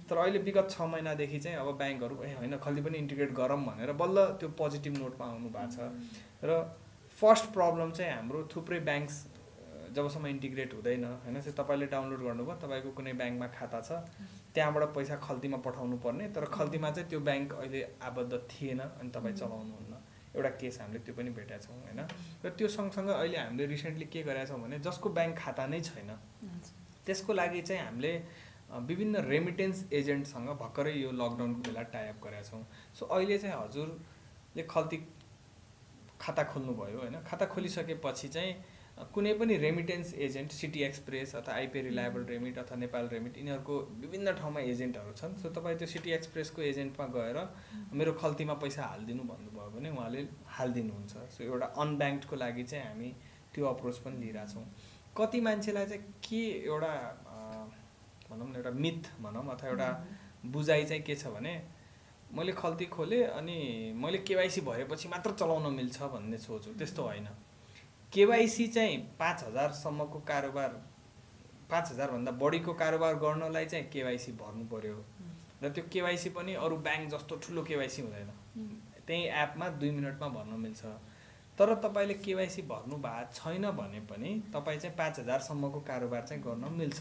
तर अहिले विगत 6 महिनादेखि चाहिँ अब ब्याङ्कहरू होइन खल्ती पनि इन्टिग्रेट गरौँ भनेर बल्ल त्यो पोजिटिभ नोटमा आउनु भएको छ। र फर्स्ट प्रब्लम चाहिँ हाम्रो थुप्रै ब्याङ्क्स जबसम्म इन्टिग्रेट हुँदैन होइन, चाहिँ तपाईँले डाउनलोड गर्नुभयो, तपाईँको कुनै ब्याङ्कमा खाता छ, त्यहाँबाट पैसा खल्तीमा पठाउनु पर्ने, तर खल्तीमा चाहिँ त्यो ब्याङ्क अहिले आबद्ध थिएन अनि तपाईँ चलाउनुहुन्न। एउटा केस हामीले त्यो पनि भेटेका छौँ होइन। र त्यो सँगसँगै अहिले हामीले रिसेन्टली के गरेका छौँ भने जसको ब्याङ्क खाता नै छैन त्यसको लागि चाहिँ हामीले विभिन्न रेमिटेन्स एजेन्टसँग भर्खरै यो लकडाउनको बेला टाइअप गरेका छौँ। सो अहिले चाहिँ हजुरले खल्ती खाता खोल्नुभयो होइन, खाता खोलिसकेपछि चाहिँ कुनै पनि रेमिटेन्स एजेन्ट सिटी एक्सप्रेस अथवा आइपी रिलायबल रेमिट अथवा नेपाल रेमिट यिनीहरूको विभिन्न ठाउँमा एजेन्टहरू छन्। सो तपाईँ त्यो सिटी एक्सप्रेसको एजेन्टमा गएर मेरो खल्तीमा पैसा हालिदिनु भन्नुभयो भने उहाँले हालिदिनुहुन्छ। सो एउटा अनब्याङ्कको लागि चाहिँ हामी त्यो अप्रोच पनि लिइरहेछौँ। कति मान्छेलाई चाहिँ के एउटा भनौँ न एउटा मिथ भनौँ अथवा एउटा बुझाइ चाहिँ के छ भने मैले खल्ती खोलेँ अनि मैले केवाइसी भएपछि मात्र चलाउन मिल्छ भन्ने सोच हो। त्यस्तो होइन। केवाइसी चाहिँ 5000 सम्मको कारोबार, 5000 भन्दा बढीको कारोबार गर्नलाई चाहिँ केवाइसी भर्नु पर्यो र त्यो केवाइसी पनि अरू ब्याङ्क जस्तो ठुलो केवाइसी हुँदैन, त्यही एपमा 2 मिनटमा भर्न मिल्छ। तर तपाईँले केवाइसी भर्नु भएको छैन भने पनि तपाईँ चाहिँ 5000 सम्मको कारोबार चाहिँ गर्न मिल्छ।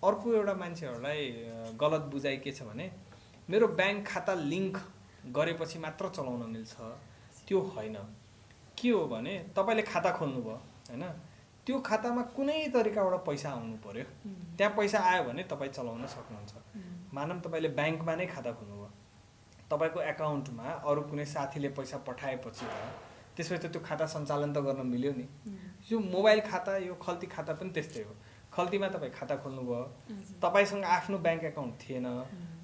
अर्को एउटा मान्छेहरूलाई गलत बुझाइ के छ भने मेरो ब्याङ्क खाता लिङ्क गरेपछि मात्र चलाउन मिल्छ, त्यो होइन। के हो भने तपाईँले खाता खोल्नुभयो होइन, त्यो खातामा कुनै तरिकाबाट पैसा आउनु पर्यो, त्यहाँ पैसा आयो भने तपाईँ चलाउन सक्नुहुन्छ। मानौँ तपाईँले ब्याङ्कमा नै खाता खोल्नुभयो, तपाईँको एकाउन्टमा अरू कुनै साथीले पैसा पठाएपछि त त्यसपछि त त्यो खाता सञ्चालन त गर्न मिल्यो नि। यो मोबाइल खाता, यो खल्ती खाता पनि त्यस्तै हो। खल्तीमा तपाईँ खाता खोल्नुभयो, तपाईँसँग आफ्नो ब्याङ्क एकाउन्ट थिएन,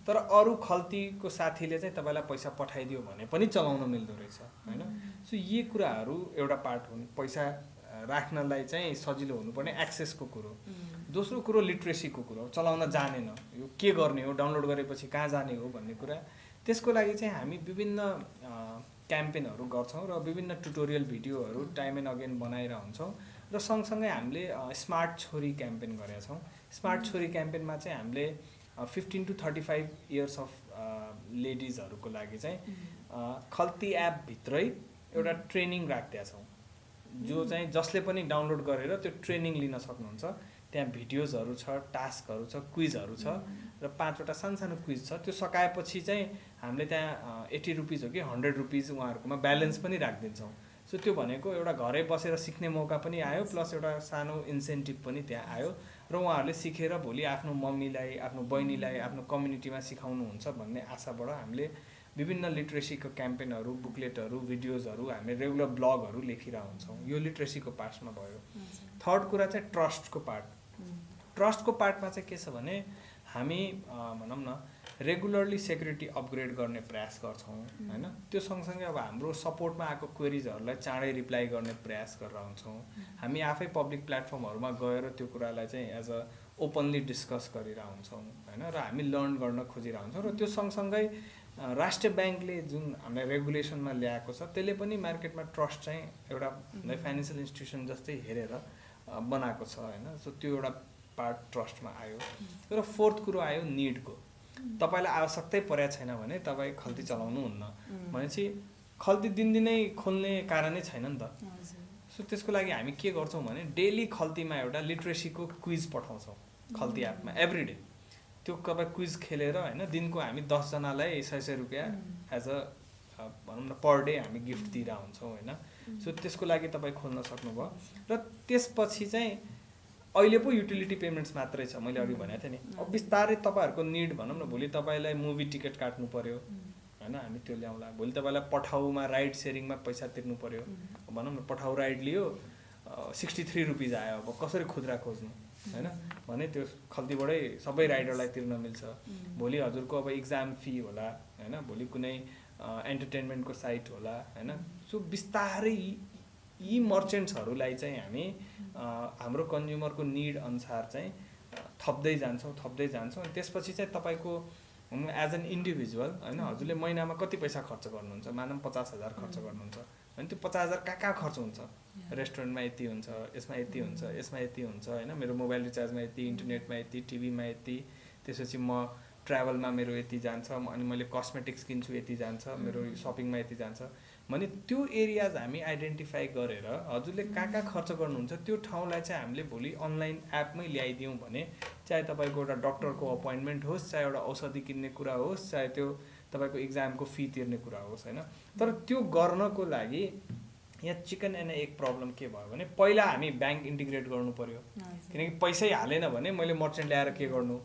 तर अरू खल्तीको साथीले चाहिँ तपाईँलाई पैसा पठाइदियो भने पनि चलाउन मिल्दो रहेछ होइन। सो यी कुराहरू एउटा पार्ट हुन्। पैसा राख्नलाई चाहिँ सजिलो हुनुपर्ने एक्सेसको कुरो। दोस्रो कुरो लिट्रेसीको कुरो, चलाउन जानेन, यो के गर्ने हो, डाउनलोड गरेपछि कहाँ जाने हो भन्ने कुरा। त्यसको लागि चाहिँ हामी विभिन्न क्याम्पेनहरू गर्छौँ र विभिन्न ट्युटोरियल भिडियोहरू टाइम एन्ड अगेन बनाएर हुन्छौँ। र सँगसँगै हामीले स्मार्ट छोरी क्याम्पेन गरेका छौँ। स्मार्ट छोरी क्याम्पेनमा चाहिँ हामीले 15 to 35 इयर्स अफ लेडिजहरूको लागि चाहिँ खल्ती एपभित्रै एउटा ट्रेनिङ राखिदिएका छौँ, जो चाहिँ जसले पनि डाउनलोड गरेर त्यो ट्रेनिङ लिन सक्नुहुन्छ। त्यहाँ भिडियोजहरू छ, टास्कहरू छ, क्विजहरू छ र 5वटा सानो क्विज छ। त्यो सकाएपछि चाहिँ हामीले त्यहाँ 80 रुपिज हो कि 100 रुपिज उहाँहरूकोमा ब्यालेन्स पनि राखिदिन्छौँ। सो त्यो भनेको एउटा घरै बसेर सिक्ने मौका पनि आयो, प्लस एउटा सानो इन्सेन्टिभ पनि त्यहाँ आयो र उहाँहरूले सिकेर भोलि आफ्नो मम्मीलाई, आफ्नो बहिनीलाई, आफ्नो कम्युनिटीमा सिकाउनुहुन्छ भन्ने आशाबाट हामीले विभिन्न लिट्रेसीको क्याम्पेनहरू, बुकलेटहरू, भिडियोजहरू, हामीले रेगुलर ब्लगहरू लेखिरहेको हुन्छौँ। यो लिट्रेसीको पार्टमा भयो। थर्ड कुरा चाहिँ ट्रस्टको पार्ट। ट्रस्टको पार्टमा चाहिँ के छ भने हामी भनौँ न रेगुलरली सेक्युरिटी अपग्रेड गर्ने प्रयास गर्छौँ होइन। त्यो सँगसँगै अब हाम्रो सपोर्टमा आएको क्वेरिजहरूलाई चाँडै रिप्लाई गर्ने प्रयास गरेर हुन्छौँ। हामी आफै पब्लिक प्लेटफर्महरूमा गएर त्यो कुरालाई चाहिँ एज अ ओपनली डिस्कस गरिरहेको हुन्छौँ होइन, र हामी लर्न गर्न खोजिरहेको हुन्छौँ। र त्यो सँगसँगै राष्ट्रिय ब्याङ्कले जुन हामीलाई रेगुलेसनमा ल्याएको छ त्यसले पनि मार्केटमा ट्रस्ट चाहिँ एउटा फाइनेन्सियल इन्स्टिट्युसन जस्तै हेरेर बनाएको छ होइन। सो त्यो एउटा पार्ट ट्रस्टमा आयो। र फोर्थ कुरो आयो निडको। तपाईँलाई आवश्यकतै परेको छैन भने तपाईँ खल्ती चलाउनुहुन्न भनेपछि खल्ती दिनदिनै खोल्ने कारणै छैन नि त। सो त्यसको लागि हामी के गर्छौँ भने डेली खल्तीमा एउटा लिट्रेसीको क्विज पठाउँछौँ खल्ती एपमा एभ्रिडे। त्यो तपाईँ क्विज खेलेर होइन दिनको हामी 10 जनालाई 100 रुपियाँ एज अ भनौँ न पर डे हामी गिफ्ट दिएर हुन्छौँ होइन। सो त्यसको लागि तपाईँ खोल्न सक्नुभयो। र त्यसपछि चाहिँ अहिले पो युटिलिटी पेमेन्ट्स मात्रै छ, मैले अघि भनेको थिएँ नि। अब बिस्तारै तपाईँहरूको निड भनौँ न, भोलि तपाईँलाई मुभी टिकट काट्नु पर्यो होइन, हामी त्यो ल्याउँला। भोलि तपाईँलाई पठाउमा राइड सेयरिङमा पैसा तिर्नु पर्यो, भनौँ न पठाउ राइड लियो 63 रुपिज आयो, अब कसरी खुद्रा खोज्नु होइन भने त्यो खल्तीबाटै सबै राइडरलाई तिर्न मिल्छ। भोलि हजुरको अब इक्जाम फी होला होइन, भोलि कुनै एन्टरटेनमेन्टको साइट होला होइन। सो बिस्तारै यी मर्चेन्ट्सहरूलाई चाहिँ हामी हाम्रो कन्ज्युमरको निड अनुसार चाहिँ थप्दै जान्छौँ अनि त्यसपछि चाहिँ तपाईँको एज एन इन्डिभिजुअल होइन हजुरले महिनामा कति पैसा खर्च गर्नुहुन्छ, मानौँ 50,000 खर्च गर्नुहुन्छ अनि त्यो 50,000 कहाँ खर्च हुन्छ, रेस्टुरेन्टमा यति हुन्छ, यसमा यति हुन्छ, यसमा यति हुन्छ होइन, मेरो मोबाइल रिचार्जमा यति, इन्टरनेटमा यति, टिभीमा यति, त्यसपछि म ट्राभलमा मेरो यति जान्छ, अनि मैले कस्मेटिक्स किन्छु यति जान्छ, मेरो सपिङमा यति जान्छ भने त्यो एरियाज हामी आइडेन्टिफाई गरेर हजुरले कहाँ खर्च गर्नुहुन्छ त्यो ठाउँलाई चाहिँ हामीले भोलि अनलाइन एपमै ल्याइदियौँ भने चाहे तपाईँको एउटा डक्टरको अपोइन्टमेन्ट होस्, चाहे एउटा औषधि किन्ने कुरा होस्, चाहे त्यो तपाईँको इक्जामको फी तिर्ने कुरा होस् होइन। तर त्यो गर्नको लागि यहाँ चिकन एन्ड एग प्रब्लम के भयो भने पहिला हामी ब्याङ्क इन्टिग्रेट गर्नु पर्यो, किनकि पैसै हालेन भने मैले मर्चेन्ट ल्याएर के गर्नु।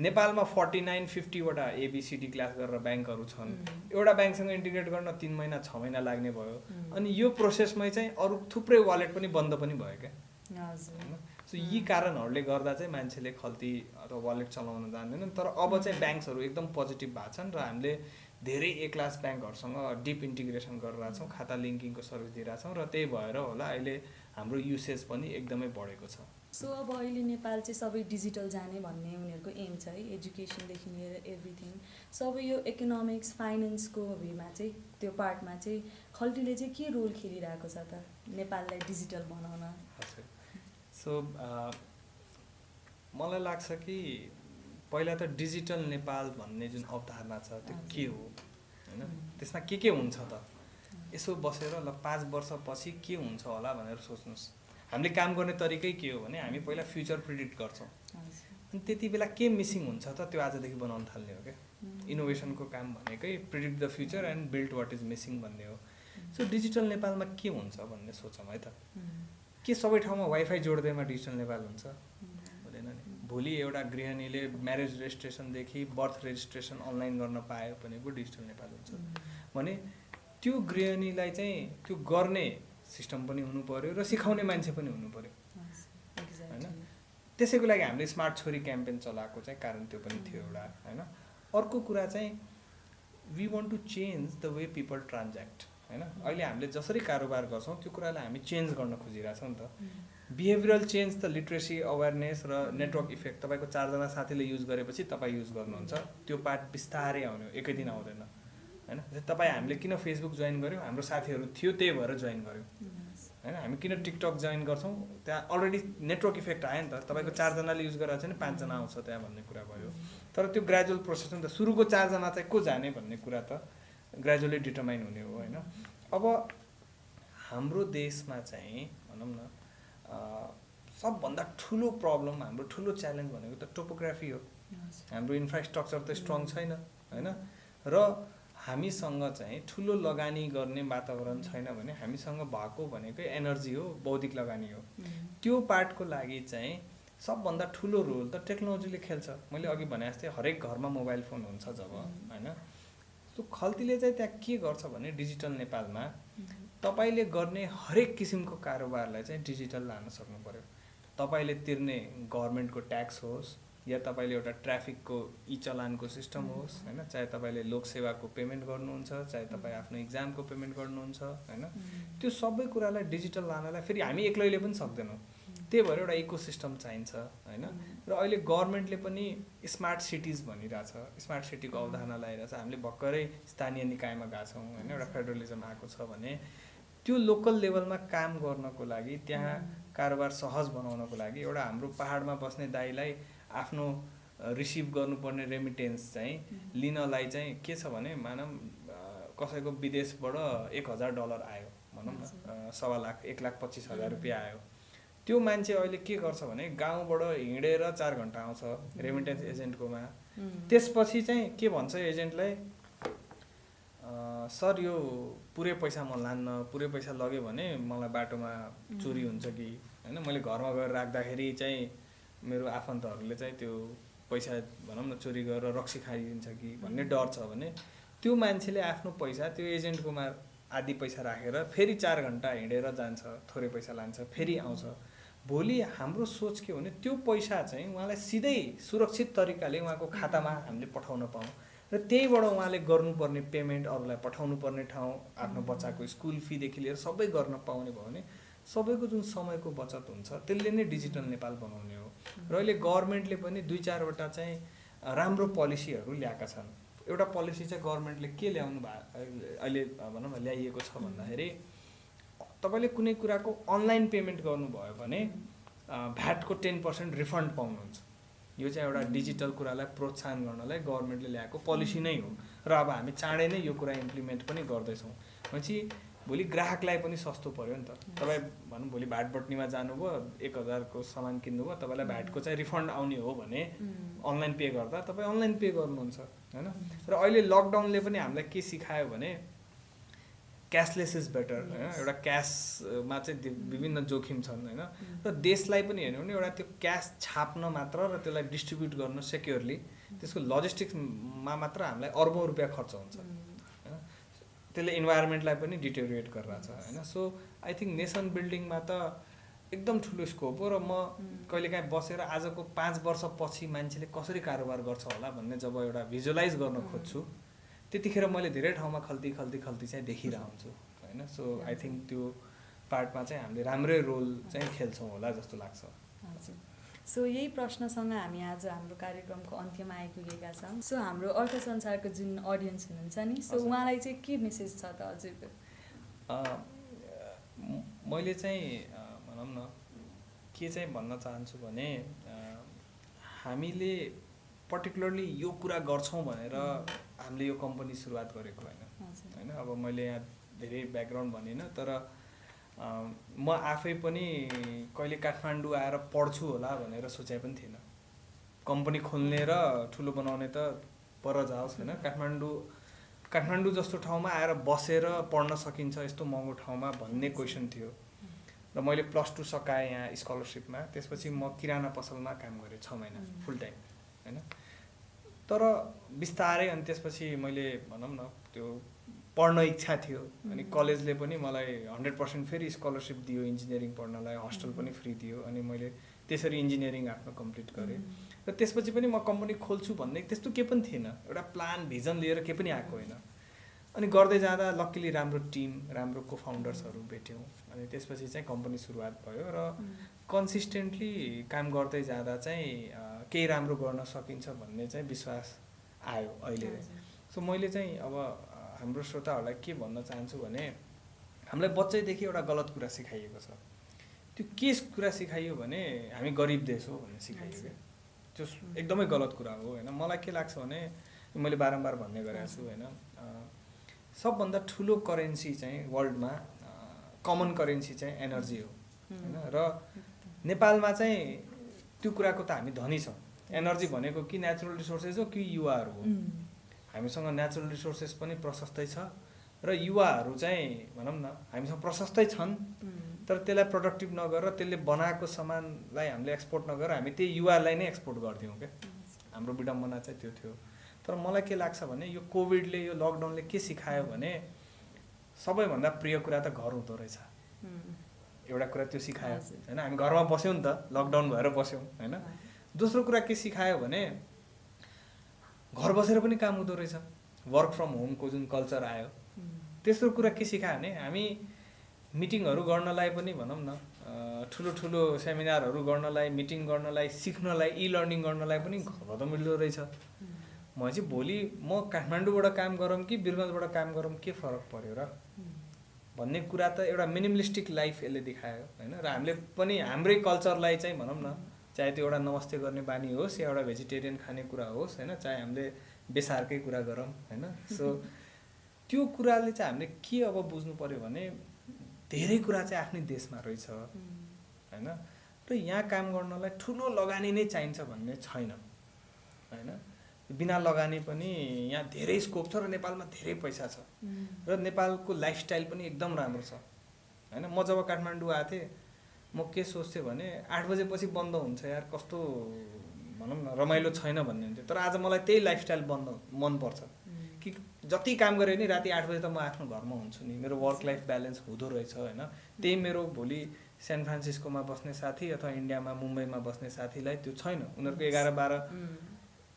नेपालमा 49-50वटा ABCD क्लास गरेर ब्याङ्कहरू छन्, एउटा ब्याङ्कसँग इन्टिग्रेट गर्न 3 महिना 6 महिना लाग्ने भयो। अनि यो प्रोसेसमै चाहिँ अरू थुप्रै वालेट पनि बन्द पनि भयो क्या होइन। सो यी कारणहरूले गर्दा चाहिँ मान्छेले खल्ती अथवा वालेट चलाउन जान्दैनन्। तर अब चाहिँ ब्याङ्क्सहरू एकदम पोजिटिभ भएको छन् र हामीले धेरै A क्लास ब्याङ्कहरूसँग डिप इन्टिग्रेसन गरिरहेको छौँ, खाता लिङ्किङको सर्भिस दिइरहेको छौँ र त्यही भएर होला अहिले हाम्रो युसेज पनि एकदमै बढेको छ। सो अब अहिले नेपाल चाहिँ सबै डिजिटल जाने भन्ने उनीहरूको एम छ है, एजुकेसनदेखि लिएर एभ्रिथिङ। सो अब यो इकोनोमिक्स फाइनेन्सको वेमा चाहिँ त्यो पार्टमा चाहिँ खल्तीले चाहिँ के रोल खेलिरहेको छ त नेपाललाई डिजिटल बनाउन? हजुर, सो मलाई लाग्छ कि पहिला त डिजिटल नेपाल भन्ने जुन अवधारणा छ त्यो के हो होइन, त्यसमा के हुन्छ त यसो बसेर ल 5 वर्षपछि के हुन्छ होला भनेर सोच्नुहोस्। हामीले काम गर्ने तरिकै के हो भने हामी पहिला फ्युचर प्रिडिक्ट गर्छौँ अनि त्यति बेला के मिसिङ हुन्छ त त्यो आजदेखि बनाउन थाल्ने हो क्या। इनोभेसनको काम भनेकै predict the future and build what is missing भन्ने हो। सो डिजिटल नेपालमा के हुन्छ भन्ने सोचौँ है त। के सबै ठाउँमा वाइफाई जोड्दैमा डिजिटल नेपाल हुन्छ? हुँदैन नि। भोलि एउटा गृहिणीले म्यारेज रेजिस्ट्रेसनदेखि बर्थ रेजिस्ट्रेसन अनलाइन गर्न पायो भने पो डिजिटल नेपाल हुन्छ भने त्यो गृहिणीलाई चाहिँ त्यो गर्ने सिस्टम पनि हुनु पर्यो र सिकाउने मान्छे पनि हुनु पर्यो होइन। त्यसैको लागि हामीले स्मार्ट छोरी क्याम्पेन चलाएको चाहिँ कारण त्यो पनि थियो एउटा होइन। अर्को कुरा चाहिँ we want to change the way people transact होइन। अहिले हामीले जसरी कारोबार गर्छौँ त्यो कुरालाई हामी चेन्ज गर्न खोजिरहेछौँ नि त। बिहेभियरल चेन्ज त लिट्रेसी अवेरनेस र नेटवर्क इफेक्ट तपाईँको 4 जना साथीले युज गरेपछि तपाईँ युज गर्नुहुन्छ, त्यो पार्ट बिस्तारै आउने हो, एकै दिन आउँदैन होइन। तपाईँ हामीले किन फेसबुक जोइन गऱ्यौँ, हाम्रो साथीहरू थियो त्यही भएर जोइन गऱ्यौँ होइन। हामी किन टिकटक जोइन गर्छौँ, त्यहाँ अलरेडी नेटवर्क इफेक्ट आयो नि त। तपाईँको 4 जनाले युज गरेर चाहिँ 5 जना आउँछ त्यहाँ भन्ने कुरा भयो। तर त्यो ग्रेजुअल प्रोसेस हो नि त। सुरुको 4 जना चाहिँ को जाने भन्ने कुरा त ग्रेजुअली डिटर्माइन हुने हो होइन। अब हाम्रो देशमा चाहिँ भनौँ न सबभन्दा ठुलो प्रब्लम, हाम्रो ठुलो च्यालेन्ज भनेको त टोपोग्राफी हो। हाम्रो इन्फ्रास्ट्रक्चर त स्ट्रङ छैन होइन र हामीसँग चाहिँ ठुलो लगानी गर्ने वातावरण छैन भने हामीसँग भएको भनेकै एनर्जी हो, बौद्धिक लगानी हो। त्यो पार्टको लागि चाहिँ सबभन्दा ठुलो रोल त टेक्नोलोजीले खेल्छ। मैले अघि भने जस्तै हरेक घरमा मोबाइल फोन हुन्छ जब होइन। सो खल्तीले चाहिँ त्यहाँ के गर्छ भने डिजिटल नेपालमा तपाईँले गर्ने हरेक किसिमको कारोबारलाई चाहिँ डिजिटल लान सक्नु पर्यो। तपाईँले तिर्ने गभर्मेन्टको ट्याक्स होस् या तपाईँले एउटा ट्राफिकको चलानको सिस्टम होस् होइन, चाहे तपाईँले लोकसेवाको पेमेन्ट गर्नुहुन्छ, चाहे तपाईँ आफ्नो इक्जामको पेमेन्ट गर्नुहुन्छ होइन, त्यो सबै कुरालाई डिजिटल लानलाई फेरि हामी एक्लैले पनि सक्दैनौँ। त्यही भएर एउटा इकोसिस्टम चाहिन्छ होइन। र अहिले गभर्मेन्टले पनि स्मार्ट सिटिज भनिरहेछ, स्मार्ट सिटीको अवधारणा ल्याइरहेछ। हामीले भर्खरै स्थानीय निकायमा गएको छौँ होइन, एउटा फेडरलिजम आएको छ भने त्यो लोकल लेभलमा काम गर्नको लागि, त्यहाँ कारोबार सहज बनाउनको लागि एउटा हाम्रो पहाडमा बस्ने दाइलाई आफ्नो रिसिभ गर्नुपर्ने रेमिटेन्स चाहिँ लिनलाई चाहिँ के छ भने मानौँ कसैको विदेशबाट $1,000 आयो भनौँ न 1,25,000 रुपियाँ आयो, त्यो मान्छे अहिले के गर्छ भने गाउँबाट हिँडेर 4 घन्टा आउँछ रेमिटेन्स एजेन्टकोमा। त्यसपछि चाहिँ के भन्छ एजेन्टलाई, सर यो पुरै पैसा म लान्न, पुरै पैसा लग्यो भने मलाई बाटोमा चोरी हुन्छ कि होइन, मैले घरमा गएर राख्दाखेरि चाहिँ मेरो आफन्तहरूले चाहिँ त्यो पैसा भनौँ न चोरी गरेर रक्सी खाइदिन्छ कि भन्ने डर छ भने त्यो मान्छेले आफ्नो पैसा त्यो एजेन्टकोमा आधी पैसा राखेर फेरि 4 घन्टा हिँडेर जान्छ, थोरै पैसा लान्छ, फेरि आउँछ। भोलि हाम्रो सोच के भने त्यो पैसा चाहिँ उहाँलाई सिधै सुरक्षित तरिकाले उहाँको खातामा हामीले पठाउन पाऊँ र त्यहीबाट उहाँले गर्नुपर्ने पेमेन्ट, अरूलाई पठाउनु पर्ने ठाउँ, आफ्नो बच्चाको स्कुल फीदेखि लिएर सबै गर्न पाउने भयो भने सबैको जुन समयको बचत हुन्छ त्यसले नै डिजिटल नेपाल बनाउने हो। र अहिले गभर्मेन्टले पनि 2-4 वटा चाहिँ राम्रो पोलिसीहरू ल्याएका छन्। एउटा पोलिसी चाहिँ गभर्मेन्टले के ल्याउनु अहिले भनौँ न ल्याइएको छ भन्दाखेरि तपाईँले कुनै कुराको अनलाइन पेमेन्ट गर्नुभयो भने भ्याटको 10% रिफन्ड पाउनुहुन्छ। यो चाहिँ एउटा डिजिटल कुरालाई प्रोत्साहन गर्नलाई गभर्मेन्टले ल्याएको पोलिसी नै हो र अब हामी चाँडै नै यो कुरा इम्प्लिमेन्ट पनि गर्दैछौँ। भनेपछि भोलि ग्राहकलाई पनि सस्तो पर्यो नि त। तपाईँ भनौँ भोलि भ्याट बट्नीमा जानुभयो, 1,000 को सामान किन्नुभयो, तपाईँलाई भ्याटको चाहिँ रिफन्ड आउने हो भने अनलाइन पे गर्दा तपाईँ अनलाइन पे गर्नुहुन्छ होइन। र अहिले लकडाउनले पनि हामीलाई के सिकायो भने क्यासलेस इज बेटर होइन। एउटा क्यासमा चाहिँ विभिन्न जोखिम छन् होइन, र देशलाई पनि हेर्नु भने एउटा त्यो क्यास छाप्न मात्र र त्यसलाई डिस्ट्रिब्युट गर्न सेक्योरली त्यसको लजिस्टिक्समा मात्र हामीलाई अर्बौँ रुपियाँ खर्च हुन्छ होइन। त्यसले इन्भाइरोमेन्टलाई पनि डिटेरियोरेट गरिरहेछ होइन। सो आई थिङ्क नेसन बिल्डिङमा त एकदम ठुलो स्कोप हो। र म कहिलेकाहीँ बसेर आजको 5 वर्षपछि मान्छेले कसरी कारोबार गर्छ होला भन्ने जब एउटा भिजुअलाइज गर्न खोज्छु त्यतिखेर मैले धेरै ठाउँमा खल्ती चाहिँ देखिरहेको हुन्छु होइन। सो आई थिङ्क त्यो पार्टमा चाहिँ हामीले राम्रै रोल चाहिँ खेल्छौँ होला जस्तो लाग्छ। हजुर। सो यही प्रश्नसँग हामी आज हाम्रो कार्यक्रमको अन्त्यमा आइपुगेका छौँ। सो हाम्रो अर्थ संसारको जुन अडियन्स हुनुहुन्छ नि, सो उहाँलाई चाहिँ के मेसेज छ त हजुरको? मैले चाहिँ भनौँ न के चाहिँ भन्न चाहन्छु भने हामीले पर्टिकुलरली यो कुरा गर्छौँ भनेर हामीले यो कम्पनी सुरुवात गरेको होइन। अब मैले यहाँ धेरै ब्याकग्राउन्ड भनिनँ, तर म आफै पनि कहिले काठमाडौँ आएर पढ्छु होला भनेर सोचे पनि थिएन। कम्पनी खोल्ने र ठुलो बनाउने त पर जाओस् होइन, काठमाडौँ जस्तो ठाउँमा आएर बसेर पढ्न सकिन्छ यस्तो महँगो ठाउँमा भन्ने क्वेसन थियो। र मैले +2 सकाएँ यहाँ स्कलरसिपमा। त्यसपछि म किराना पसलमा काम गरेँ 6 महिना फुल टाइम होइन। तर बिस्तारै अनि त्यसपछि मैले भनौँ न त्यो पढ्न इच्छा थियो अनि कलेजले पनि मलाई 100% फेरि स्कलरसिप दियो इन्जिनियरिङ पढ्नलाई, हस्टेल पनि फ्री दियो अनि मैले त्यसरी इन्जिनियरिङ आफ्नो कम्प्लिट गरेँ। र त्यसपछि पनि म कम्पनी खोल्छु भन्ने त्यस्तो केही पनि थिएन, एउटा प्लान भिजन लिएर केही पनि आएको होइन। अनि गर्दै जाँदा लक्किली राम्रो टिम, राम्रो को फाउन्डर्सहरू भेट्यौँ अनि त्यसपछि चाहिँ कम्पनी सुरुवात भयो र कन्सिस्टेन्टली काम गर्दै जाँदा चाहिँ केही राम्रो गर्न सकिन्छ भन्ने चाहिँ विश्वास आयो अहिले। सो मैले चाहिँ अब हाम्रो श्रोताहरूलाई के भन्न चाहन्छु भने हामीलाई बच्चैदेखि एउटा गलत कुरा सिकाइएको छ। त्यो के कुरा सिकाइयो भने हामी गरिब देश हो भन्ने सिकाइयो क्या। त्यो एकदमै गलत कुरा हो होइन। मलाई के लाग्छ भने मैले बारम्बार भन्ने गरेको छु होइन, सबभन्दा ठुलो करेन्सी चाहिँ वर्ल्डमा कमन करेन्सी चाहिँ एनर्जी हो होइन। र नेपालमा चाहिँ त्यो कुराको त हामी धनी छौँ। एनर्जी भनेको कि नेचुरल रिसोर्सेस हो कि युवाहरू हो। हामीसँग नेचुरल रिसोर्सेस पनि प्रशस्तै छ र युवाहरू चाहिँ भनौँ न हामीसँग प्रशस्तै छन्, तर त्यसलाई प्रोडक्टिभ नगरेर त्यसले बनाएको सामानलाई हामीले एक्सपोर्ट नगरेर हामी त्यही युवालाई नै एक्सपोर्ट गरिदियौँ क्या। हाम्रो विडम्बना चाहिँ त्यो थियो। तर मलाई के लाग्छ भने यो कोभिडले, यो लकडाउनले के सिकायो भने सबैभन्दा प्रिय कुरा त घर हुँदो रहेछ। एउटा कुरा त्यो सिकायो होइन। हामी घरमा बस्यौँ नि त, लकडाउन भएर बस्यौँ होइन। दोस्रो कुरा के सिकायो भने घर बसेर पनि काम हुँदो रहेछ, वर्क फ्रम होमको जुन कल्चर आयो। तेस्रो कुरा के सिकायो भने हामी मिटिङहरू गर्नलाई पनि भनौँ न ठुलो ठुलो सेमिनारहरू गर्नलाई, मिटिङ गर्नलाई, सिक्नलाई, लर्निङ गर्नलाई पनि घरबाट मिल्दो रहेछ। म चाहिँ भोलि म काठमाडौँबाट काम गरौँ कि वीरगन्जबाट काम गरौँ के फरक पर्यो र भन्ने कुरा त एउटा मिनिमलिस्टिक लाइफ यसले देखायो होइन। र हामीले पनि हाम्रै कल्चरलाई चाहिँ भनौँ न, चाहे त्यो एउटा नमस्ते गर्ने बानी होस् या एउटा भेजिटेरियन खाने कुरा होस् होइन, चाहे हामीले बेसारकै कुरा गरौँ होइन। सो त्यो कुराले चाहिँ हामीले के अब बुझ्नु पर्यो भने धेरै कुरा चाहिँ आफ्नै देशमा रहेछ होइन। र यहाँ काम गर्नलाई ठुलो लगानी नै चाहिन्छ भन्ने छैन होइन। बिना लगानी पनि यहाँ धेरै स्कोप छ र नेपालमा धेरै पैसा छ र नेपालको लाइफस्टाइल पनि एकदम राम्रो छ होइन। म जब काठमाडौँ आएको थिएँ म के सोच्थेँ भने 8 बजेपछि बन्द हुन्छ यार, कस्तो भनौँ न रमाइलो छैन भन्ने हुन्थ्यो। तर आज मलाई त्यही लाइफस्टाइल मनपर्छ कि जति काम गरेँ नि राति 8 बजे त म आफ्नो घरमा हुन्छु नि, मेरो वर्क लाइफ ब्यालेन्स हुँदो रहेछ होइन। त्यही मेरो भोलि सेन फ्रान्सिस्कोमा बस्ने साथी अथवा इन्डियामा मुम्बईमा बस्ने साथीलाई त्यो छैन। उनीहरूको 11-12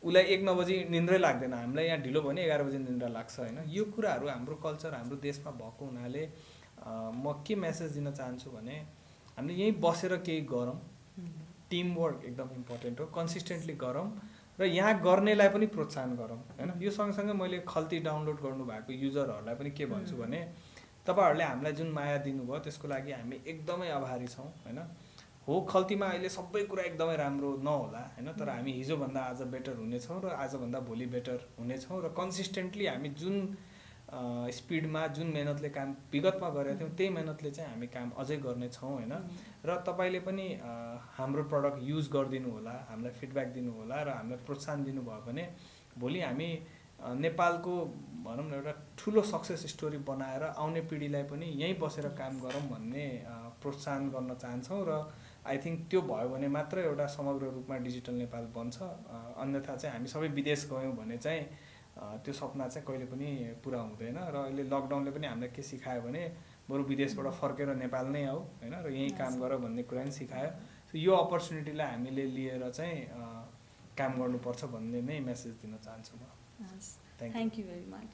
उसलाई 1-9 बजी निन्द्रै लाग्दैन, हामीलाई यहाँ ढिलो भने 11 बजी निन्द्रा लाग्छ होइन। यो कुराहरू हाम्रो कल्चर हाम्रो देशमा भएको हुनाले म के मेसेज दिन चाहन्छु भने हामीले यहीँ बसेर केही गरौँ, टिमवर्क एकदम इम्पोर्टेन्ट हो, कन्सिस्टेन्टली गरौँ र यहाँ गर्नेलाई पनि प्रोत्साहन गरौँ होइन। यो सँगसँगै मैले खल्ती डाउनलोड गर्नुभएको युजरहरूलाई पनि के भन्छु भने तपाईँहरूले हामीलाई जुन माया दिनुभयो त्यसको लागि हामी एकदमै आभारी छौँ होइन। हो खल्तीमा अहिले सबै कुरा एकदमै राम्रो नहोला होइन, तर हामी हिजोभन्दा आज बेटर हुनेछौँ र आजभन्दा भोलि बेटर हुनेछौँ र कन्सिस्टेन्टली हामी जुन स्पिडमा जुन मेहनतले काम विगतमा गरेका थियौँ त्यही मेहनतले चाहिँ हामी काम अझै गर्नेछौँ होइन। र तपाईँले पनि हाम्रो प्रडक्ट युज गरिदिनु होला, हामीलाई फिडब्याक दिनु होला र हामीलाई प्रोत्साहन दिनुभयो भने भोलि हामी नेपालको भनौँ न एउटा ठुलो सक्सेस स्टोरी बनाएर आउने पिँढीलाई पनि यहीँ बसेर काम गरौँ भन्ने प्रोत्साहन गर्न चाहन्छौँ। र आई थिङ्क त्यो भयो भने मात्र एउटा समग्र रूपमा डिजिटल नेपाल बन्छ। अन्यथा चाहिँ हामी सबै विदेश गयौँ भने चाहिँ त्यो सपना चाहिँ कहिले पनि पुरा हुँदैन। र अहिले लकडाउनले पनि हामीलाई के सिकायो भने बरु विदेशबाट फर्केर नेपाल नै आऊ होइन र यहीँ काम गर भन्ने कुरा पनि सिकायो। यो अपर्च्युनिटीलाई हामीले लिएर चाहिँ काम गर्नुपर्छ भन्ने नै मेसेज दिन चाहन्छु म। Thank you very much.